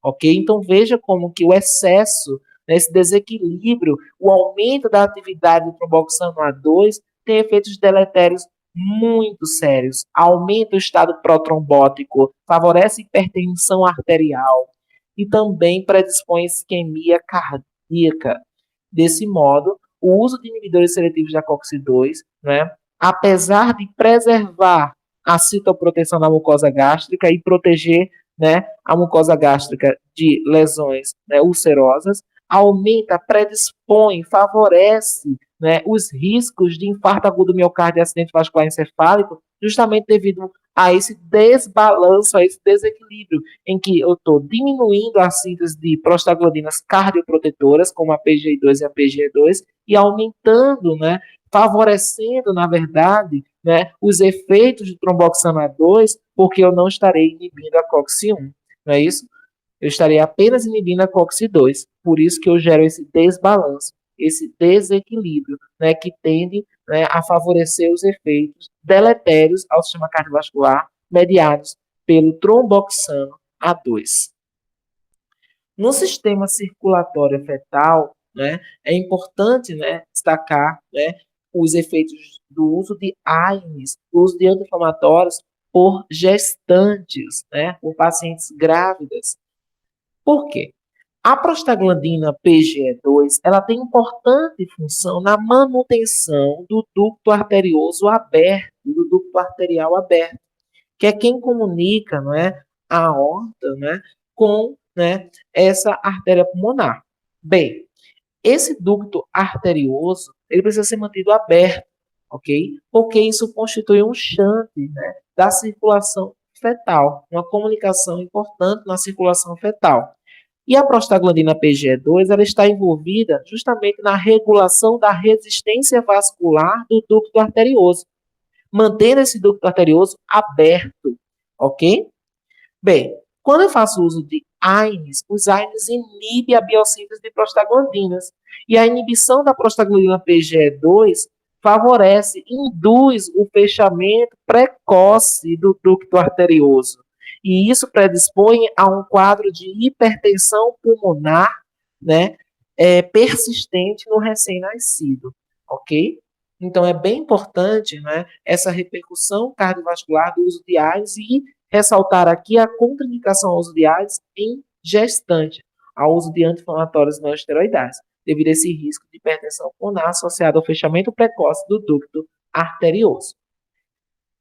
Ok? Então veja como que o excesso, né, esse desequilíbrio, o aumento da atividade do tromboxana 2 tem efeitos deletérios muito sérios. Aumenta o estado protrombótico, favorece hipertensão arterial e também predispõe a isquemia cardíaca. Desse modo, o uso de inibidores seletivos da COX-2, né, apesar de preservar a citoproteção da mucosa gástrica e proteger, né, a mucosa gástrica de lesões, né, ulcerosas, aumenta, predispõe, favorece, né, os riscos de infarto agudo miocárdio e acidente vascular encefálico, justamente devido a esse desbalanço, a esse desequilíbrio, em que eu estou diminuindo a síntese de prostaglandinas cardioprotetoras, como a PGI2 e a PGE2, e aumentando, né, favorecendo, na verdade, né, os efeitos de tromboxana 2, porque eu não estarei inibindo a COX-1, não é isso? Eu estarei apenas inibindo a COX-2, por isso que eu gero esse desbalanço, esse desequilíbrio, né, que tende, né, a favorecer os efeitos deletérios ao sistema cardiovascular mediados pelo tromboxano A2. No sistema circulatório fetal, né, é importante, né, destacar, né, os efeitos do uso de AINES, o uso de anti-inflamatórios por gestantes, né, por pacientes grávidas. Por quê? A prostaglandina PGE2, ela tem importante função na manutenção do ducto arterioso aberto, do ducto arterial aberto, que é quem comunica, não é, a aorta, né, com, né, essa artéria pulmonar. Bem, esse ducto arterioso, ele precisa ser mantido aberto, ok? Porque isso constitui um shunt, né, da circulação fetal, uma comunicação importante na circulação fetal. E a prostaglandina PGE2, ela está envolvida justamente na regulação da resistência vascular do ducto arterioso, mantendo esse ducto arterioso aberto, ok? Bem, quando eu faço uso de AINES, os AINES inibem a biossíntese de prostaglandinas. E a inibição da prostaglandina PGE2 favorece, induz o fechamento precoce do ducto arterioso. E isso predispõe a um quadro de hipertensão pulmonar, né, persistente no recém-nascido, ok? Então, é bem importante, né, essa repercussão cardiovascular do uso de AINES e ressaltar aqui a contraindicação ao uso de AINES em gestante, ao uso de anti-inflamatórios não esteroidais, devido a esse risco de hipertensão pulmonar associado ao fechamento precoce do ducto arterioso.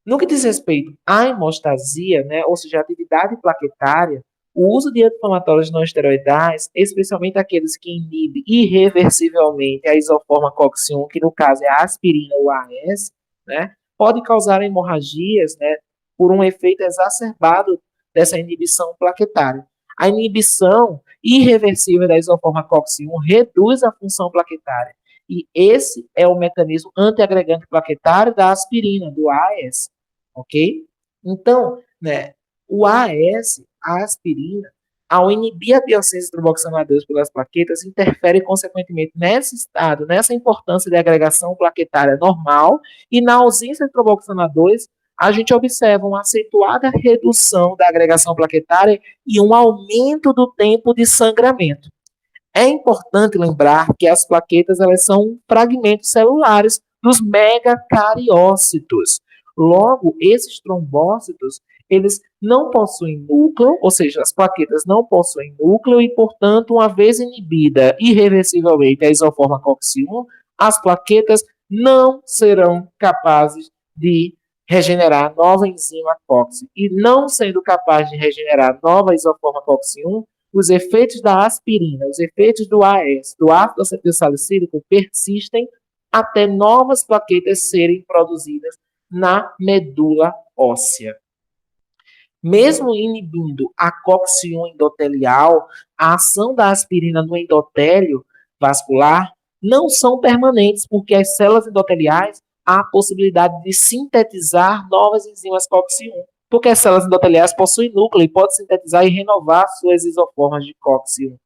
No que diz respeito à hemostasia, né, ou seja, a atividade plaquetária, o uso de anti-inflamatórios não esteroidais, especialmente aqueles que inibem irreversivelmente a isoforma COX-1, que no caso é a aspirina ou AS, né, pode causar hemorragias, né, por um efeito exacerbado dessa inibição plaquetária. A inibição irreversível da isoforma COX-1 reduz a função plaquetária. E esse é o mecanismo antiagregante plaquetário da aspirina, do AS, ok? Então, né, o AS, a aspirina, ao inibir a biossíntese de tromboxana 2 pelas plaquetas, interfere consequentemente nesse estado, nessa importância de agregação plaquetária normal, e na ausência de tromboxana 2, a gente observa uma acentuada redução da agregação plaquetária e um aumento do tempo de sangramento. É importante lembrar que as plaquetas elas são fragmentos celulares dos megacariócitos. Logo, esses trombócitos, eles não possuem núcleo, ou seja, as plaquetas não possuem núcleo e, portanto, uma vez inibida irreversivelmente a isoforma COX-1, as plaquetas não serão capazes de regenerar nova enzima COX. E não sendo capaz de regenerar nova isoforma COX-1, os efeitos da aspirina, os efeitos do AS, do ácido acetilsalicílico, persistem até novas plaquetas serem produzidas na medula óssea. Mesmo inibindo a COX-1 endotelial, a ação da aspirina no endotélio vascular não são permanentes, porque as células endoteliais há a possibilidade de sintetizar novas enzimas COX-1. porque as células endoteliais possuem núcleo e podem sintetizar e renovar suas isoformas de COX-1.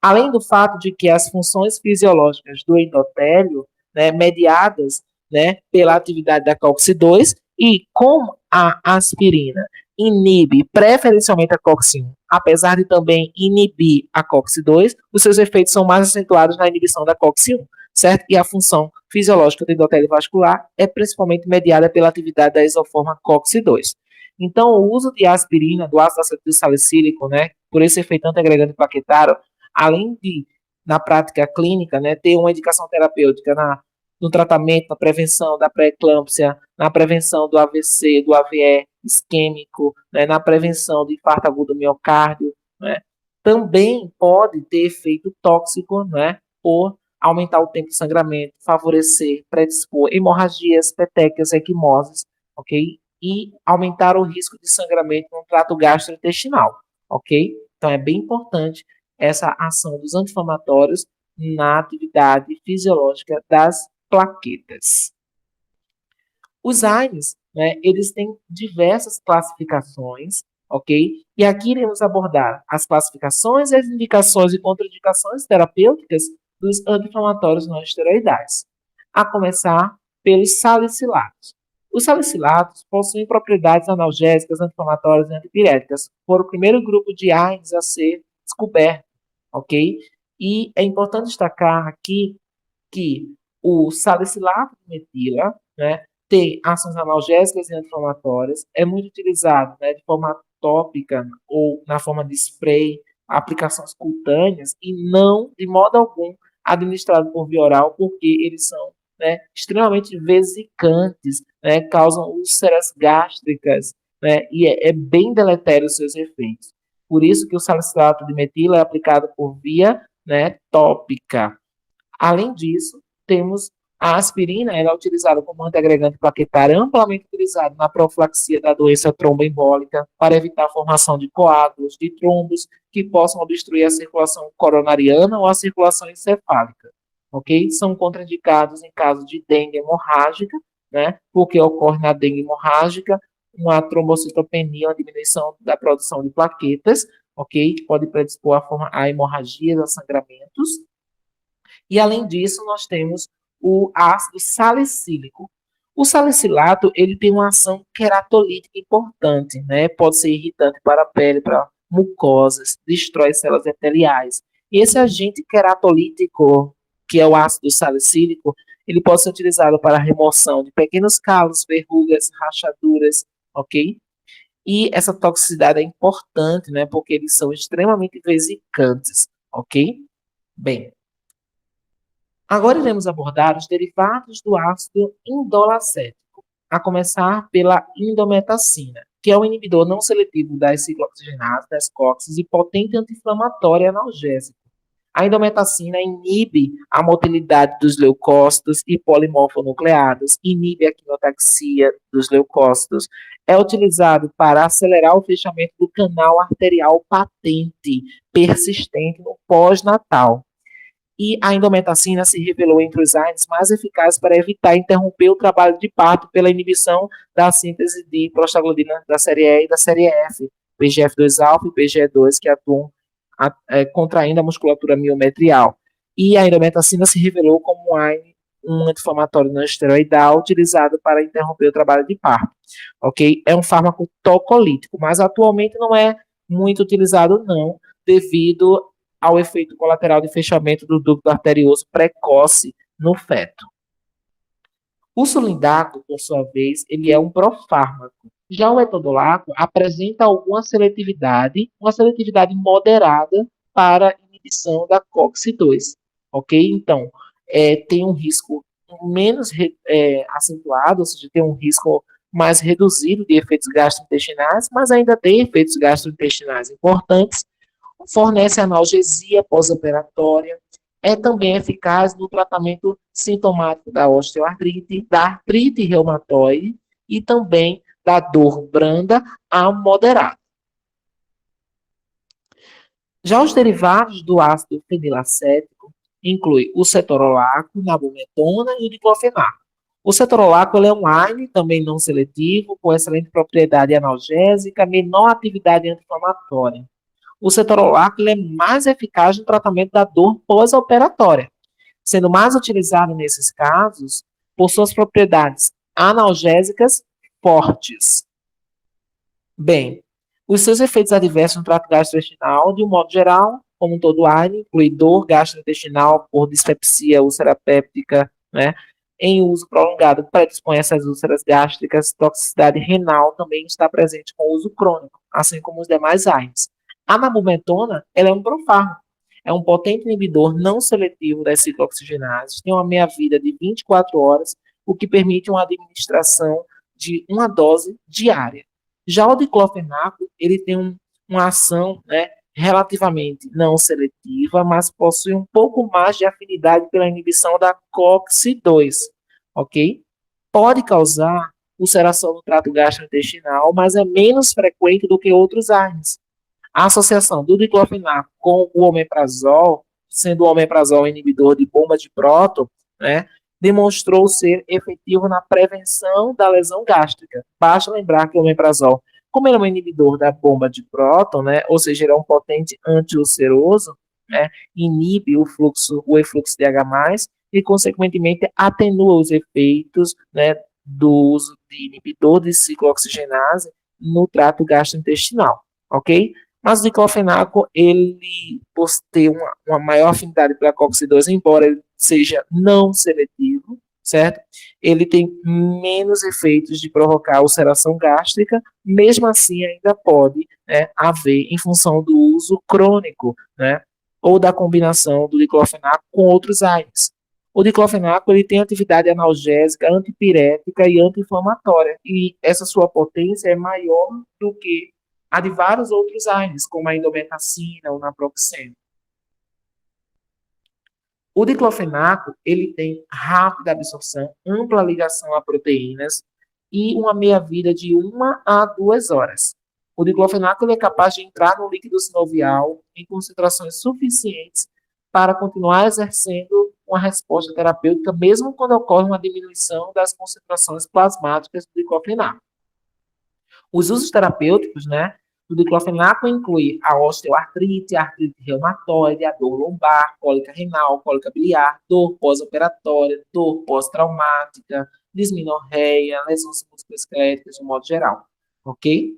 Além do fato de que as funções fisiológicas do endotélio, né, mediadas, né, pela atividade da COX-2, e como a aspirina inibe preferencialmente a COX-1, apesar de também inibir a COX-2, os seus efeitos são mais acentuados na inibição da COX-1, certo? E a função fisiológica do endotélio vascular é principalmente mediada pela atividade da isoforma COX-2. Então, o uso de aspirina, do ácido acetil salicílico, né, por esse efeito antiagregante plaquetário, além de, na prática clínica, né, ter uma indicação terapêutica no tratamento, na prevenção da pré-eclâmpsia, na prevenção do AVC, do AVE isquêmico, né, na prevenção do infarto agudo do miocárdio, né, também pode ter efeito tóxico, né, por aumentar o tempo de sangramento, favorecer, predispor hemorragias, petecas, equimoses, ok? E aumentar o risco de sangramento no trato gastrointestinal, ok? Então é bem importante essa ação dos anti-inflamatórios na atividade fisiológica das plaquetas. Os AINES, né, eles têm diversas classificações, ok? E aqui iremos abordar as classificações, as indicações e contraindicações terapêuticas dos anti-inflamatórios não esteroidais. A começar pelos salicilatos. Os salicilatos possuem propriedades analgésicas, anti-inflamatórias e antipiréticas. Foram o primeiro grupo de AINES a ser descoberto, ok? E é importante destacar aqui que o salicilato de metila, né, tem ações analgésicas e anti-inflamatórias, é muito utilizado, né, de forma tópica ou na forma de spray, aplicações cutâneas e não, de modo algum, administrado por via oral, porque eles são, né, extremamente vesicantes, né, causam úlceras gástricas, né, e é bem deletério os seus efeitos. Por isso que o salicilato de metila é aplicado por via, né, tópica. Além disso, temos a aspirina, ela é utilizada como antiagregante plaquetário, amplamente utilizado na profilaxia da doença tromboembólica, para evitar a formação de coágulos, de trombos, que possam obstruir a circulação coronariana ou a circulação encefálica, ok? São contraindicados em caso de dengue hemorrágica, né? Porque ocorre na dengue hemorrágica uma trombocitopenia, uma diminuição da produção de plaquetas, ok? Que pode predispor a hemorragias, a sangramentos. E, além disso, nós temos o ácido salicílico. O salicilato, ele tem uma ação queratolítica importante, né? Pode ser irritante para a pele, para mucosas, destrói células epiteliais. E esse agente queratolítico, que é o ácido salicílico, ele pode ser utilizado para a remoção de pequenos calos, verrugas, rachaduras, ok? E essa toxicidade é importante, né? Porque eles são extremamente vesicantes, ok? Bem, agora iremos abordar os derivados do ácido indolacético, a começar pela indometacina, que é um inibidor não seletivo das ciclooxigenases, das COXs, e potente anti-inflamatório e analgésico. A indometacina inibe a motilidade dos leucócitos e polimorfonucleados, inibe a quinotaxia dos leucócitos, é utilizado para acelerar o fechamento do canal arterial patente persistente no pós-natal. E a indometacina se revelou entre os AINES mais eficazes para evitar e interromper o trabalho de parto pela inibição da síntese de prostaglandina da série E e da série F, PGF2-alfa e PGE2, que atuam contraindo a musculatura miometrial. E a indometacina se revelou como um AINE, um anti-inflamatório não esteroidal utilizado para interromper o trabalho de parto. Ok? É um fármaco tocolítico, mas atualmente não é muito utilizado, não, devido ao efeito colateral de fechamento do ducto arterioso precoce no feto. O sulindaco, por sua vez, ele é um profármaco. Já o etodolaco apresenta alguma seletividade, uma seletividade moderada para inibição da COX-2, ok? Então, tem um risco menos acentuado, ou seja, tem um risco mais reduzido de efeitos gastrointestinais, mas ainda tem efeitos gastrointestinais importantes, fornece analgesia pós-operatória, é também eficaz no tratamento sintomático da osteoartrite, da artrite reumatoide e também da dor branda a moderada. Já os derivados do ácido fenilacético incluem o cetorolaco, nabumetona e o diclofenaco. O cetrolaco ele é um AINE, também não seletivo, com excelente propriedade analgésica, menor atividade anti-inflamatória. O cetrolaco ele é mais eficaz no tratamento da dor pós-operatória, sendo mais utilizado nesses casos por suas propriedades analgésicas fortes. Bem, os seus efeitos adversos no trato gastrointestinal, de um modo geral, como todo AINE, inclui dor gastrointestinal por dispepsia úlcera péptica, né? Em uso prolongado, predispõe a essas úlceras gástricas, toxicidade renal também está presente com o uso crônico, assim como os demais AINEs. A nabumetona, ela é um profármaco, é um potente inibidor não seletivo das ciclooxigenases, tem uma meia-vida de 24 horas, o que permite uma administração de uma dose diária. Já o diclofenaco, ele tem uma ação, né, relativamente não seletiva, mas possui um pouco mais de afinidade pela inibição da COX-2, ok? Pode causar ulceração no trato gastrointestinal, mas é menos frequente do que outros ARNs. A associação do diclofenaco com o omeprazol, sendo o omeprazol inibidor de bomba de próton, né, demonstrou ser efetivo na prevenção da lesão gástrica. Basta lembrar que o omeprazol, como ele é um inibidor da bomba de próton, né, ou seja, ele é um potente antiulceroso, né, inibe o efluxo de H+, e, consequentemente, atenua os efeitos, né, do uso de inibidor de ciclooxigenase no trato gastrointestinal, ok? Mas o diclofenaco, ele, por ter uma maior afinidade pela COX-2, embora ele seja não seletivo, certo? Ele tem menos efeitos de provocar ulceração gástrica, mesmo assim ainda pode, né, haver em função do uso crônico, né, ou da combinação do diclofenaco com outros AINEs. O diclofenaco ele tem atividade analgésica, antipirética e anti-inflamatória, e essa sua potência é maior do que a de vários outros AINEs, como a indomethacina ou naproxeno. O diclofenaco, ele tem rápida absorção, ampla ligação a proteínas e uma meia-vida de 1 a 2 horas. O diclofenaco ele é capaz de entrar no líquido sinovial em concentrações suficientes para continuar exercendo uma resposta terapêutica, mesmo quando ocorre uma diminuição das concentrações plasmáticas do diclofenaco. Os usos terapêuticos, né, do diclofenaco inclui a osteoartrite, a artrite reumatoide, a dor lombar, cólica renal, cólica biliar, dor pós-operatória, dor pós-traumática, dismenorreia, lesões musculoesqueléticas de modo geral, ok?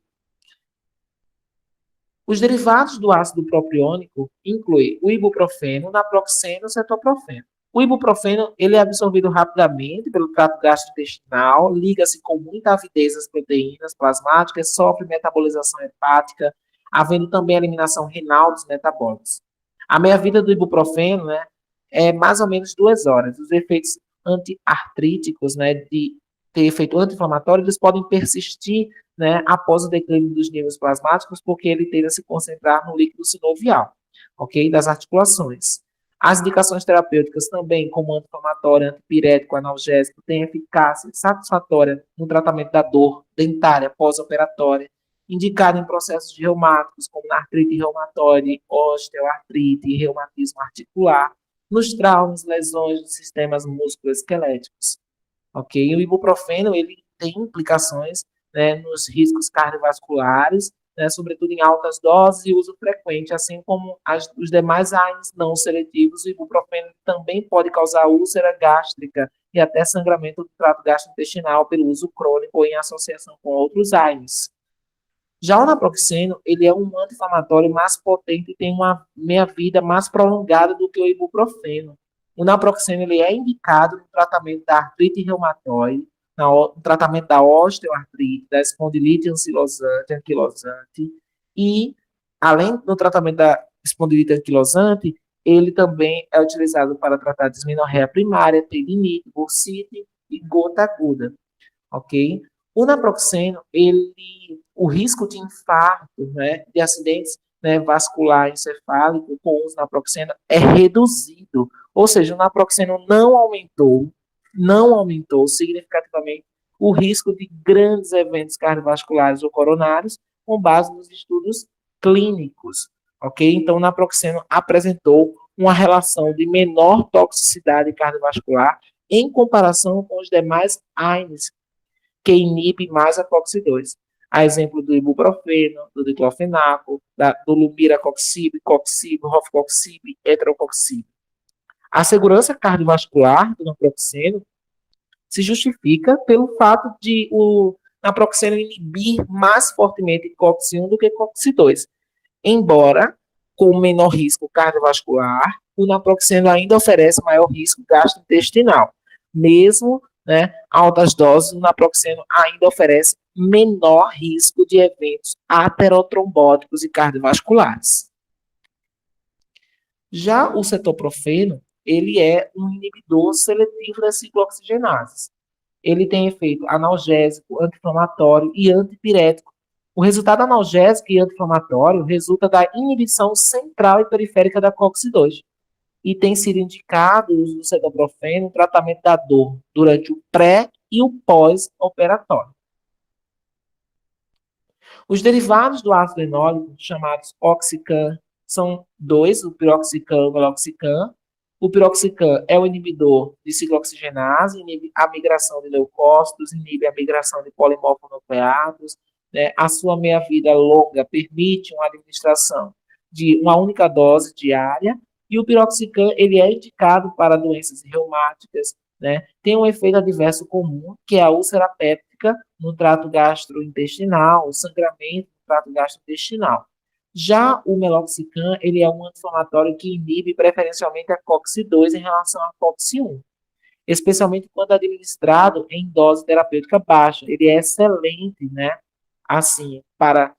Os derivados do ácido propiônico incluem o ibuprofeno, naproxeno e cetoprofeno. O ibuprofeno ele é absorvido rapidamente pelo trato gastrointestinal, liga-se com muita avidez às proteínas plasmáticas, sofre metabolização hepática, havendo também eliminação renal dos metabólicos. A meia-vida do ibuprofeno, né, é mais ou menos 2 horas. Os efeitos antiartríticos, né, de ter efeito anti-inflamatório, eles podem persistir, né, após o declínio dos níveis plasmáticos, porque ele tende a se concentrar no líquido sinovial, ok, das articulações. As indicações terapêuticas também, como anti-inflamatório, antipirético, analgésico, têm eficácia satisfatória no tratamento da dor dentária pós-operatória, indicado em processos reumáticos, como na artrite reumatoide, osteoartrite e reumatismo articular, nos traumas, lesões dos sistemas musculoesqueléticos. Ok? O ibuprofeno ele tem implicações, né, nos riscos cardiovasculares, né, sobretudo em altas doses e uso frequente, assim como os demais AINEs não seletivos. O ibuprofeno também pode causar úlcera gástrica e até sangramento do trato gastrointestinal pelo uso crônico ou em associação com outros AINEs. Já o naproxeno, ele é um anti-inflamatório mais potente e tem uma meia-vida mais prolongada do que o ibuprofeno. O naproxeno ele é indicado no tratamento da artrite reumatoide, no tratamento da osteoartrite, da espondilite anquilosante e, além do tratamento da espondilite anquilosante, ele também é utilizado para tratar dismenorreia primária, tendinite, bursite e gota aguda, ok? O naproxeno, o risco de infarto, né, de acidentes, né, vascular encefálico com o uso do naproxeno é reduzido. Ou seja, o naproxeno não aumentou significativamente o risco de grandes eventos cardiovasculares ou coronários com base nos estudos clínicos, ok? Então, o naproxeno apresentou uma relação de menor toxicidade cardiovascular em comparação com os demais AINES, que inibem mais a COX-2. A exemplo do ibuprofeno, do diclofenaco, do lumiracoxib, coxib, rofecoxib, etrocoxib. A segurança cardiovascular do naproxeno se justifica pelo fato de o naproxeno inibir mais fortemente COX-1 do que COX-2. Embora com menor risco cardiovascular, o naproxeno ainda oferece maior risco gastrointestinal. Mesmo, né, altas doses, o naproxeno ainda oferece menor risco de eventos aterotrombóticos e cardiovasculares. Já o cetoprofeno, ele é um inibidor seletivo das ciclooxigenases. Ele tem efeito analgésico, anti-inflamatório e antipirético. O resultado analgésico e anti-inflamatório resulta da inibição central e periférica da COX-2 e tem sido indicado o uso do cetoprofeno no tratamento da dor durante o pré e o pós-operatório. Os derivados do ácido enólico, chamados oxicam, são dois, o piroxicam e o meloxicam. O piroxicam é o inibidor de ciclooxigenase, inibe a migração de leucócitos, inibe a migração de polimorfonucleados, né? A sua meia-vida longa permite uma administração de uma única dose diária, e o piroxicam ele é indicado para doenças reumáticas, né? Tem um efeito adverso comum, que é a úlcera péptica no trato gastrointestinal, o sangramento no trato gastrointestinal. Já o meloxicam, ele é um anti-inflamatório que inibe preferencialmente a COX-2 em relação à COX-1, especialmente quando administrado em dose terapêutica baixa. Ele é excelente, né, assim, para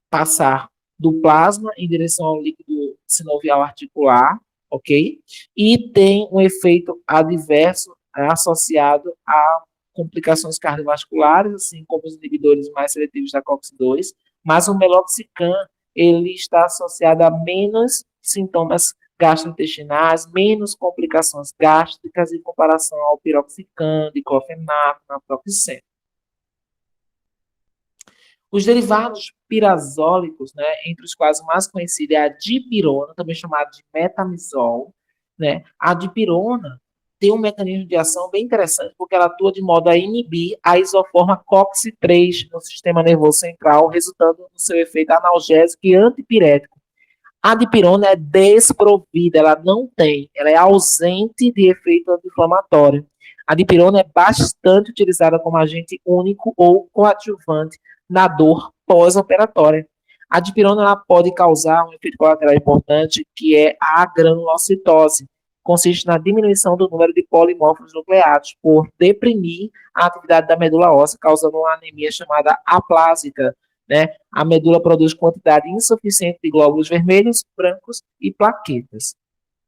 passar do plasma em direção ao líquido sinovial articular, ok? E tem um efeito adverso associado a complicações cardiovasculares, assim como os inibidores mais seletivos da COX-2, mas o meloxicam ele está associado a menos sintomas gastrointestinais, menos complicações gástricas em comparação ao piroxicam, diclofenaco, naproxeno. Os derivados pirazólicos, né, entre os quais o mais conhecido é a dipirona, também chamada de metamizol, né? A dipirona tem um mecanismo de ação bem interessante, porque ela atua de modo a inibir a isoforma COX-3 no sistema nervoso central, resultando no seu efeito analgésico e antipirético. A dipirona é desprovida, ela não tem, ela é ausente de efeito anti-inflamatório. A dipirona é bastante utilizada como agente único ou coadjuvante na dor pós-operatória. A dipirona ela pode causar um efeito colateral importante, que é a granulocitose. Consiste na diminuição do número de polimorfos nucleados por deprimir a atividade da medula óssea, causando uma anemia chamada aplásica, né? A medula produz quantidade insuficiente de glóbulos vermelhos, brancos e plaquetas.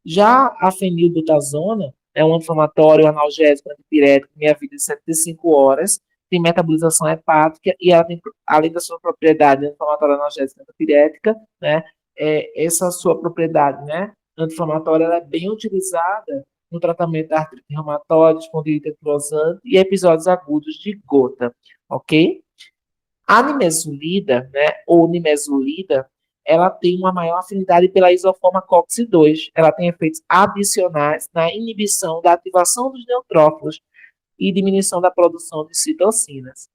Já a fenilbutazona é um anti-inflamatório, analgésico, antipirético, meia-vida de 75 horas, tem metabolização hepática e ela tem, além da sua propriedade anti-inflamatória, analgésica, antipirética, né? Essa sua propriedade, né, anti-inflamatória, ela é bem utilizada no tratamento da artrite reumatoide, espondilite anquilosante e episódios agudos de gota, ok? A nimesulida, né, ou nimesulida, ela tem uma maior afinidade pela isoforma COX-2. Ela tem efeitos adicionais na inibição da ativação dos neutrófilos e diminuição da produção de citocinas.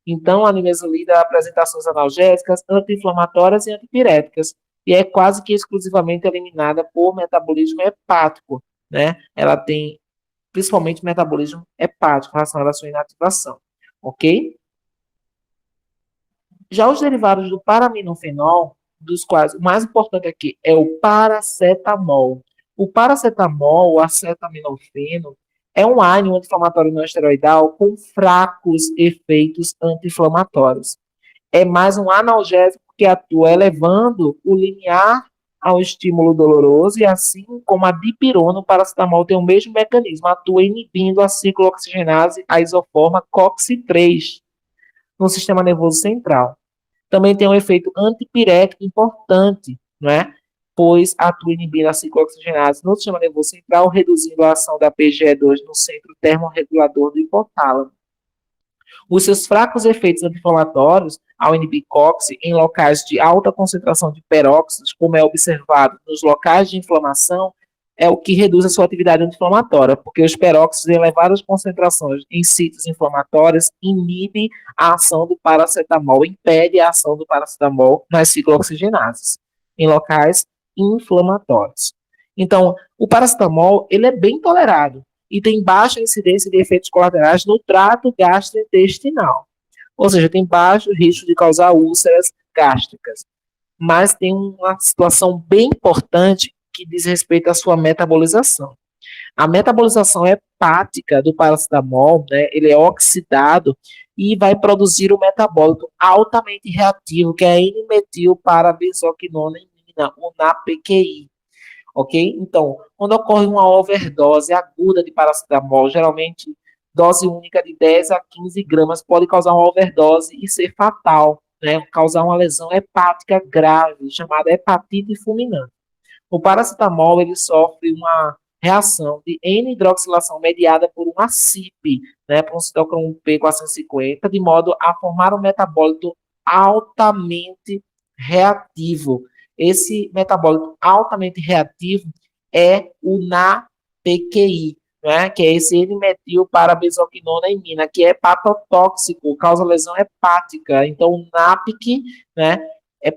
Então, a nimesulida apresenta ações analgésicas, anti-inflamatórias e antipiréticas, e é quase que exclusivamente eliminada por metabolismo hepático, né? Ela tem principalmente metabolismo hepático relacionado à sua inativação, ok? Já os derivados do paraminofenol, dos quais o mais importante aqui é o paracetamol. O paracetamol, o acetaminofeno, é um AINE, anti-inflamatório não esteroidal, com fracos efeitos anti-inflamatórios. É mais um analgésico que atua elevando o limiar ao estímulo doloroso, e assim como a dipirona, o paracetamol tem o mesmo mecanismo, atua inibindo a ciclooxigenase, a isoforma COX-3, no sistema nervoso central. Também tem um efeito antipirético importante, não é? Pois atua inibindo a ciclooxigenase no sistema nervoso central, reduzindo a ação da PGE2 no centro termorregulador do hipotálamo. Os seus fracos efeitos anti-inflamatórios, ao inibir COX em locais de alta concentração de peróxidos, como é observado nos locais de inflamação, é o que reduz a sua atividade anti-inflamatória, porque os peróxidos em elevadas concentrações em sítios inflamatórios inibe a ação do paracetamol, impede a ação do paracetamol nas ciclooxigenases, em locais inflamatórios. Então, o paracetamol, ele é bem tolerado e tem baixa incidência de efeitos colaterais no trato gastrointestinal. Ou seja, tem baixo risco de causar úlceras gástricas. Mas tem uma situação bem importante que diz respeito à sua metabolização. A metabolização hepática do paracetamol, né, ele é oxidado e vai produzir um metabólito altamente reativo, que é a N-metil-para-benzoquinona, o NAPQI, ok? Então, quando ocorre uma overdose aguda de paracetamol, geralmente dose única de 10 a 15 gramas, pode causar uma overdose e ser fatal, né? Causar uma lesão hepática grave, chamada hepatite fulminante. O paracetamol, ele sofre uma reação de N-hidroxilação mediada por uma CYP, né, por um citocromo P450, de modo a formar um metabólito altamente reativo. Esse metabólito altamente reativo é o NAPQI, né, que é esse N-metil-para-benzoquinona-imina, que é hepatotóxico, causa lesão hepática. Então, o NAPQ, né,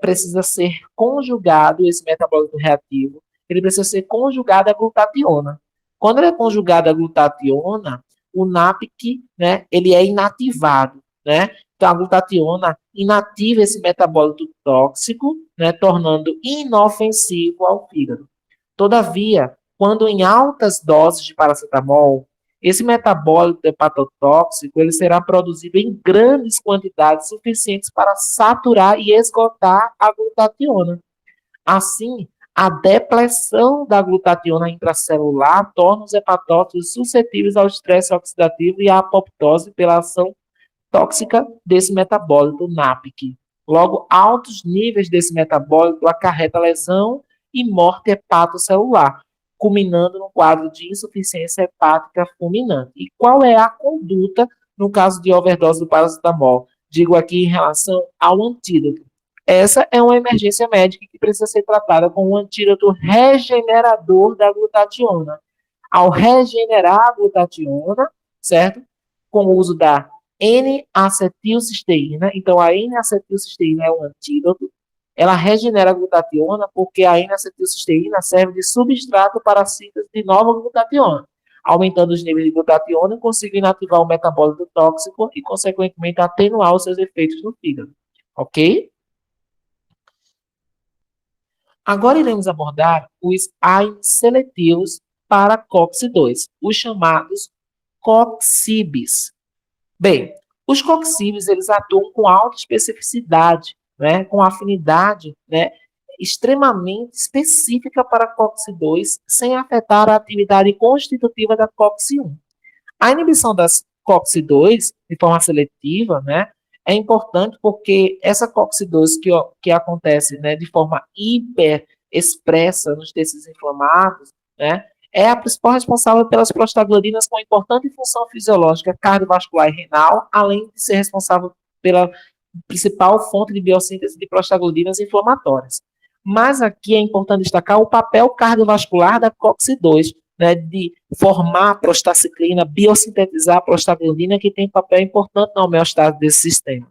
precisa ser conjugado, esse metabólito reativo, ele precisa ser conjugado à glutationa. Quando ele é conjugado à glutationa, o NAPQ, né, ele é inativado, né? Então, a glutationa inativa esse metabólito tóxico, né, tornando inofensivo ao fígado. Todavia, quando em altas doses de paracetamol, esse metabólito hepatotóxico ele será produzido em grandes quantidades suficientes para saturar e esgotar a glutationa. Assim, a depressão da glutationa intracelular torna os hepatócitos suscetíveis ao estresse oxidativo e à apoptose pela ação tóxica desse metabólito NAPQ. Logo, altos níveis desse metabólito acarreta lesão e morte hepatocelular, culminando no quadro de insuficiência hepática fulminante. E qual é a conduta no caso de overdose do paracetamol? Digo aqui em relação ao antídoto. Essa é uma emergência médica que precisa ser tratada com um antídoto regenerador da glutationa. Ao regenerar a glutationa, certo? Com o uso da N-acetilcisteína. Então, a N-acetilcisteína é um antídoto. Ela regenera a glutationa porque a N-acetilcisteína serve de substrato para a síntese de nova glutationa, aumentando os níveis de glutationa, conseguindo ativar o metabólito tóxico e, consequentemente, atenuar os seus efeitos no fígado. Ok? Agora iremos abordar os AINES seletivos para COX-2, os chamados COXIBs. Bem, os COXIBs eles atuam com alta especificidade, né, com afinidade, né, extremamente específica para COX-2, sem afetar a atividade constitutiva da COX-1. A inibição das COX-2 de forma seletiva, né, é importante porque essa COX-2 que acontece, né, de forma hiperexpressa nos tecidos inflamados, né, é a principal responsável pelas prostaglandinas com importante função fisiológica cardiovascular e renal, além de ser responsável pela principal fonte de biossíntese de prostaglandinas inflamatórias. Mas aqui é importante destacar o papel cardiovascular da COX-2, né, de formar a prostaciclina, biosintetizar a prostaglandina, que tem papel importante na homeostase desse sistema.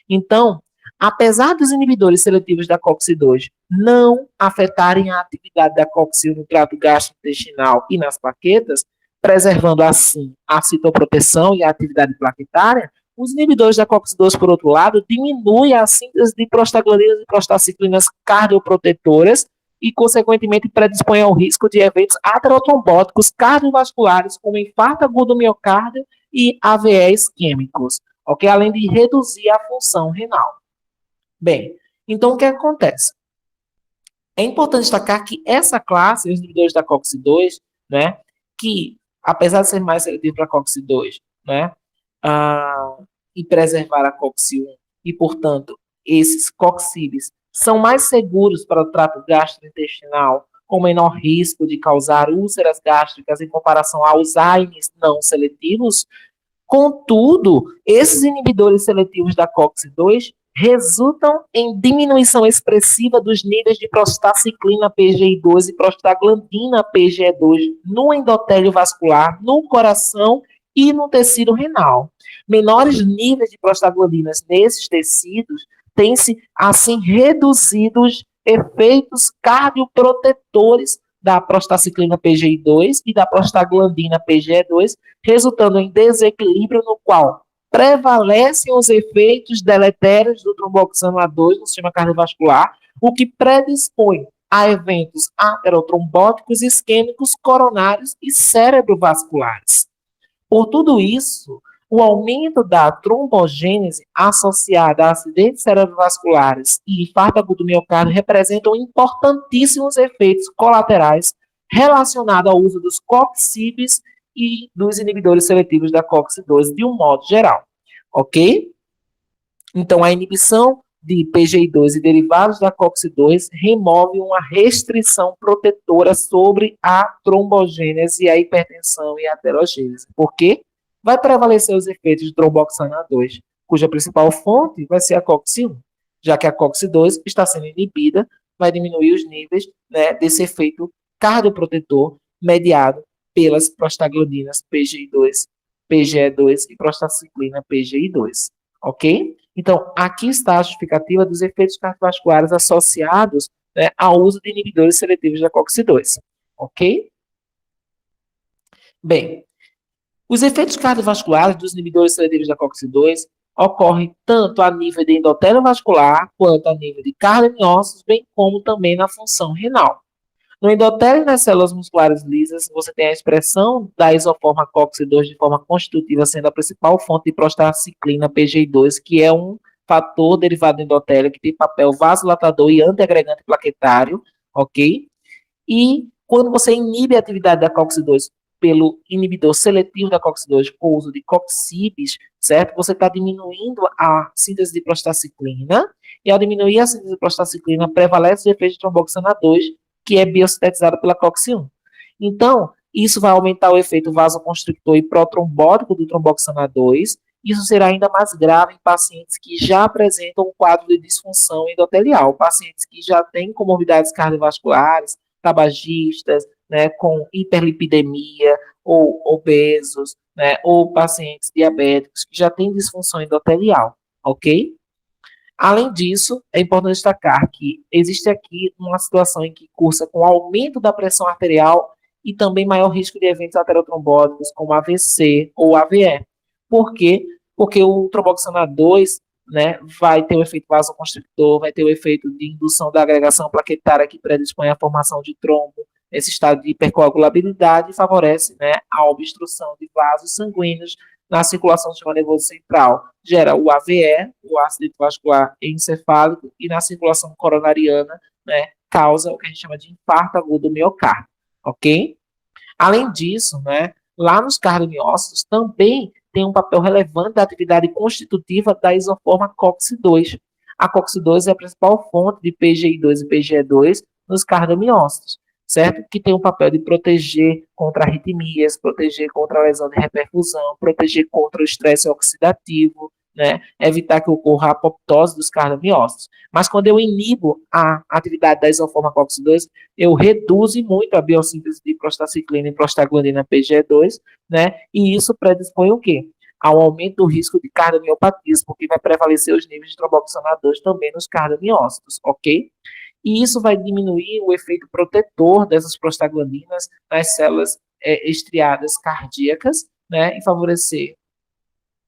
Então, apesar dos inibidores seletivos da COX-2 não afetarem a atividade da COX-1 no trato gastrointestinal e nas plaquetas, preservando assim a citoproteção e a atividade plaquetária, os inibidores da COX-2, por outro lado, diminuem a síntese de prostaglandinas e prostaciclinas cardioprotetoras e, consequentemente, predispõem ao risco de eventos aterotrombóticos cardiovasculares, como infarto agudo do miocárdio e AVE isquêmicos, ok? Além de reduzir a função renal. Bem, então o que acontece? É importante destacar que essa classe, os inibidores da COX-2, né, que, apesar de ser mais seletivo para a COX-2, né, e preservar a COX-1, e, portanto, esses COX-IBs são mais seguros para o trato gastrointestinal, com menor risco de causar úlceras gástricas em comparação aos AINES não seletivos. Contudo, esses inibidores seletivos da COX-2 resultam em diminuição expressiva dos níveis de prostaciclina PGI2 e prostaglandina PGE2 no endotélio vascular, no coração e no tecido renal. Menores níveis de prostaglandinas nesses tecidos têm-se, assim, reduzidos efeitos cardioprotetores da prostaciclina PGI2 e da prostaglandina PGE2, resultando em desequilíbrio no qual prevalecem os efeitos deletérios do tromboxano A2 no sistema cardiovascular, o que predispõe a eventos aterotrombóticos isquêmicos coronários e cerebrovasculares. Por tudo isso, o aumento da trombogênese associada a acidentes cerebrovasculares e infarto agudo do miocárdio representam importantíssimos efeitos colaterais relacionados ao uso dos COX-CIBs e dos inibidores seletivos da COX-2 de um modo geral, ok? Então, a inibição de PGI2 e derivados da COX-2 remove uma restrição protetora sobre a trombogênese, a hipertensão e a aterogênese. Por quê? Vai prevalecer os efeitos de tromboxano A2, cuja principal fonte vai ser a COX-1, já que a COX-2 está sendo inibida, vai diminuir os níveis, né, desse efeito cardioprotetor mediado pelas prostaglandinas PGI2, PGE2 e prostaciclina PGI2, ok? Então, aqui está a justificativa dos efeitos cardiovasculares associados, né, ao uso de inibidores seletivos da COX-2, ok? Bem, os efeitos cardiovasculares dos inibidores seletivos da COX-2 ocorrem tanto a nível de endotélio vascular quanto a nível de cardiomiócitos, bem como também na função renal. No endotélio e nas células musculares lisas, você tem a expressão da isoforma COX-2 de forma constitutiva, sendo a principal fonte de prostaciclina PGI2, que é um fator derivado do endotélio que tem papel vasodilatador e antiagregante plaquetário, ok? E quando você inibe a atividade da COX-2 pelo inibidor seletivo da COX-2 com o uso de COX-CIBs, certo? Você está diminuindo a síntese de prostaciclina, e ao diminuir a síntese de prostaciclina, prevalece o efeito de tromboxano A2, que é biosintetizado pela COX-1. Então, isso vai aumentar o efeito vasoconstrictor e protrombótico do tromboxano A2. Isso será ainda mais grave em pacientes que já apresentam um quadro de disfunção endotelial, pacientes que já têm comorbidades cardiovasculares, tabagistas, né, com hiperlipidemia, ou obesos, né, ou pacientes diabéticos que já têm disfunção endotelial, ok? Além disso, é importante destacar que existe aqui uma situação em que cursa com aumento da pressão arterial e também maior risco de eventos aterotrombóticos, como AVC ou AVE. Por quê? Porque o tromboxano A2, né, vai ter o efeito vasoconstrictor, vai ter o efeito de indução da agregação plaquetária que predispõe à formação de trombo, esse estado de hipercoagulabilidade e favorece, né, a obstrução de vasos sanguíneos na circulação do sistema nervoso central, gera o AVE, o acidente vascular encefálico, e na circulação coronariana, né, causa o que a gente chama de infarto agudo do miocárdio, ok? Além disso, né, lá nos cardiomiócitos também tem um papel relevante da atividade constitutiva da isoforma COX-2. A COX-2 é a principal fonte de PGI2 e PGE2 nos cardiomiócitos, certo? Que tem o papel de proteger contra arritmias, proteger contra a lesão de reperfusão, proteger contra o estresse oxidativo, né? Evitar que ocorra a apoptose dos cardiomiócitos. Mas quando eu inibo a atividade da isoforma COX-2, eu reduzo muito a biossíntese de prostaciclina e prostaglandina PGE2, né? E isso predispõe o quê? Ao aumento do risco de cardiomiopatias, porque vai prevalecer os níveis de tromboxano A2 também nos cardiomiócitos, ok? E isso vai diminuir o efeito protetor dessas prostaglandinas nas células estriadas cardíacas, né, e favorecer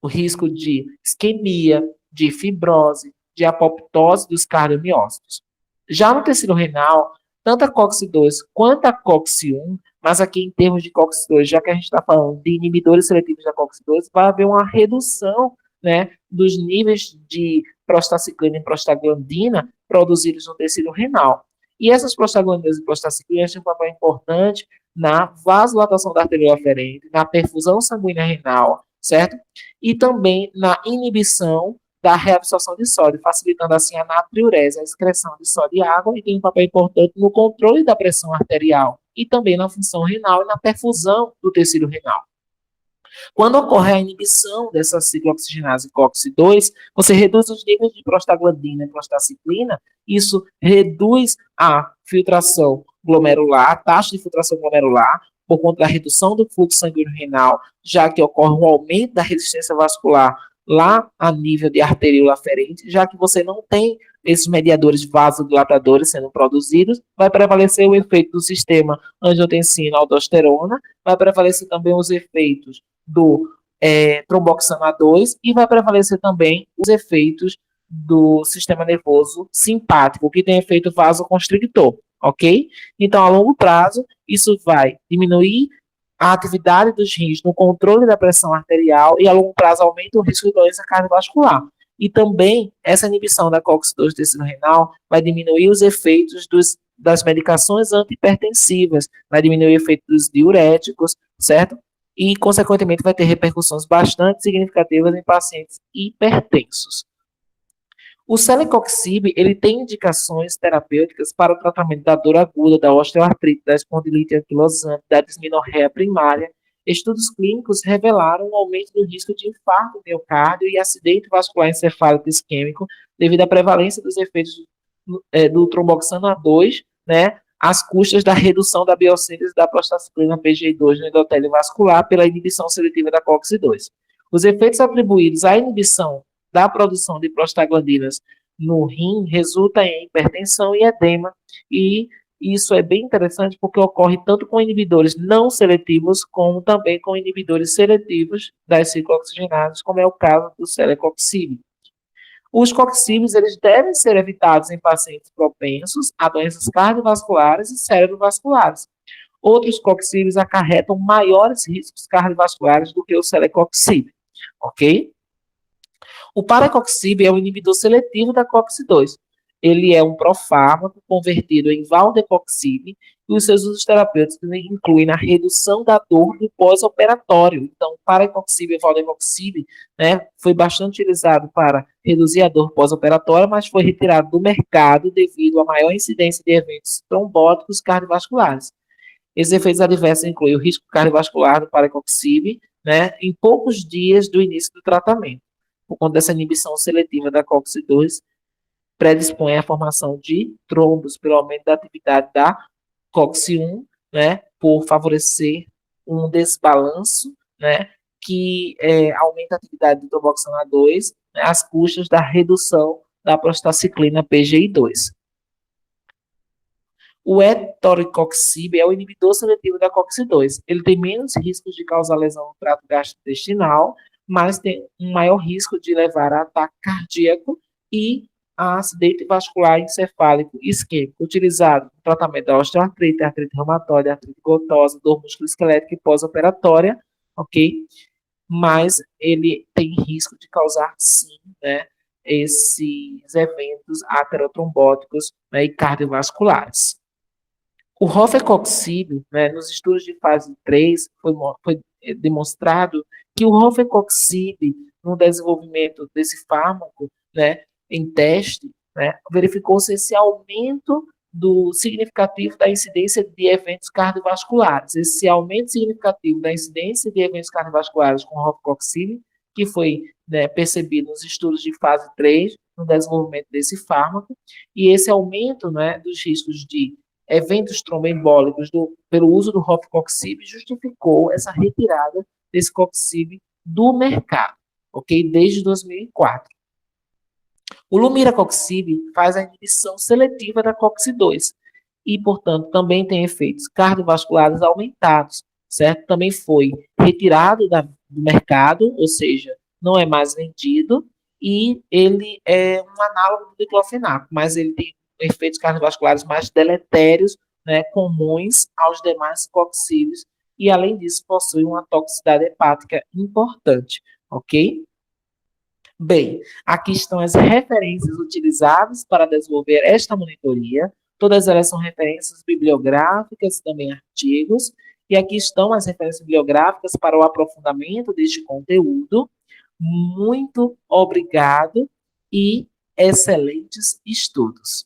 o risco de isquemia, de fibrose, de apoptose dos cardiomiócitos. Já no tecido renal, tanto a COX-2 quanto a COX-1, mas aqui em termos de COX-2, já que a gente está falando de inibidores seletivos da COX-2, vai haver uma redução, né, dos níveis de prostaciclina e prostaglandina produzidos no tecido renal. E essas prostaglandinas e prostaciclinas têm um papel importante na vasodilatação da arteríola aferente, na perfusão sanguínea renal, certo? E também na inibição da reabsorção de sódio, facilitando assim a natriurese, a excreção de sódio e água, e tem um papel importante no controle da pressão arterial e também na função renal e na perfusão do tecido renal. Quando ocorre a inibição dessa ciclooxigenase COX-2, você reduz os níveis de prostaglandina e prostaciclina, isso reduz a filtração glomerular, a taxa de filtração glomerular, por conta da redução do fluxo sanguíneo renal, já que ocorre um aumento da resistência vascular lá a nível de arteríola aferente, já que você não tem esses mediadores vasodilatadores sendo produzidos, vai prevalecer o efeito do sistema angiotensina-aldosterona, vai prevalecer também os efeitos do tromboxana 2 e vai prevalecer também os efeitos do sistema nervoso simpático, que tem efeito vasoconstrictor, ok? Então, a longo prazo, isso vai diminuir a atividade dos rins no controle da pressão arterial e, a longo prazo, aumenta o risco de doença cardiovascular. E também, essa inibição da COX-2 do tecido renal vai diminuir os efeitos das medicações antihipertensivas, vai diminuir o efeito dos diuréticos, certo? E, consequentemente, vai ter repercussões bastante significativas em pacientes hipertensos. O celecoxib, ele tem indicações terapêuticas para o tratamento da dor aguda, da osteoartrite, da espondilite anquilosante, da dismenorreia primária. Estudos clínicos revelaram um aumento do risco de infarto do miocárdio e acidente vascular encefálico isquêmico devido à prevalência dos efeitos do tromboxana 2, né, às custas da redução da biossíntese da prostaciclina PGI2 no endotélio vascular pela inibição seletiva da COX-2. Os efeitos atribuídos à inibição da produção de prostaglandinas no rim resulta em hipertensão e edema, e isso é bem interessante porque ocorre tanto com inibidores não seletivos, como também com inibidores seletivos das ciclooxigenases, como é o caso do celecoxib. Os coxibes, eles devem ser evitados em pacientes propensos a doenças cardiovasculares e cerebrovasculares. Outros coxibes acarretam maiores riscos cardiovasculares do que o celecoxib, ok? O paracoxib é um inibidor seletivo da COX-2. Ele é um profármaco convertido em valdecoxib e os seus usos terapêuticos incluem a redução da dor do pós-operatório. Então, paracoxib e valdecoxib, né, foi bastante utilizado para reduzir a dor pós-operatória, mas foi retirado do mercado devido à maior incidência de eventos trombóticos cardiovasculares. Esses efeitos adversos incluem o risco cardiovascular do paracoxib, né, em poucos dias do início do tratamento. Por conta dessa inibição seletiva da COX-2, predispõe à formação de trombos pelo aumento da atividade da COX-1, né, por favorecer um desbalanço, né, que aumenta a atividade do tromboxana 2, né, às custas da redução da prostaciclina PGI2. O etoricoxib é o inibidor seletivo da COX-2. Ele tem menos riscos de causar lesão no trato gastrointestinal, mas tem um maior risco de levar a ataque cardíaco e a acidente vascular encefálico isquêmico, utilizado no tratamento da osteoartrite, artrite reumatoide, artrite gotosa, dor musculoesquelética e pós-operatória, ok? Mas ele tem risco de causar, sim, né, esses eventos aterotrombóticos, né, e cardiovasculares. O rofecoxib, né, nos estudos de fase 3, foi demonstrado que o rofecoxib, no desenvolvimento desse fármaco, né, em teste, né, verificou-se esse aumento significativo da incidência de eventos cardiovasculares. Esse aumento significativo da incidência de eventos cardiovasculares com rofecoxib, que foi, né, percebido nos estudos de fase 3, no desenvolvimento desse fármaco, e esse aumento, né, dos riscos de eventos tromboembólicos pelo uso do rofecoxib justificou essa retirada desse coxib do mercado, ok? Desde 2004. O lumiracoxib faz a inibição seletiva da COX-2 e, portanto, também tem efeitos cardiovasculares aumentados, certo? Também foi retirado do mercado, ou seja, não é mais vendido, e ele é um análogo do diclofenaco, mas ele tem efeitos cardiovasculares mais deletérios, né, comuns aos demais coxibes, e, além disso, possui uma toxicidade hepática importante, ok? Bem, aqui estão as referências utilizadas para desenvolver esta monitoria. Todas elas são referências bibliográficas e também artigos. E aqui estão as referências bibliográficas para o aprofundamento deste conteúdo. Muito obrigado e excelentes estudos.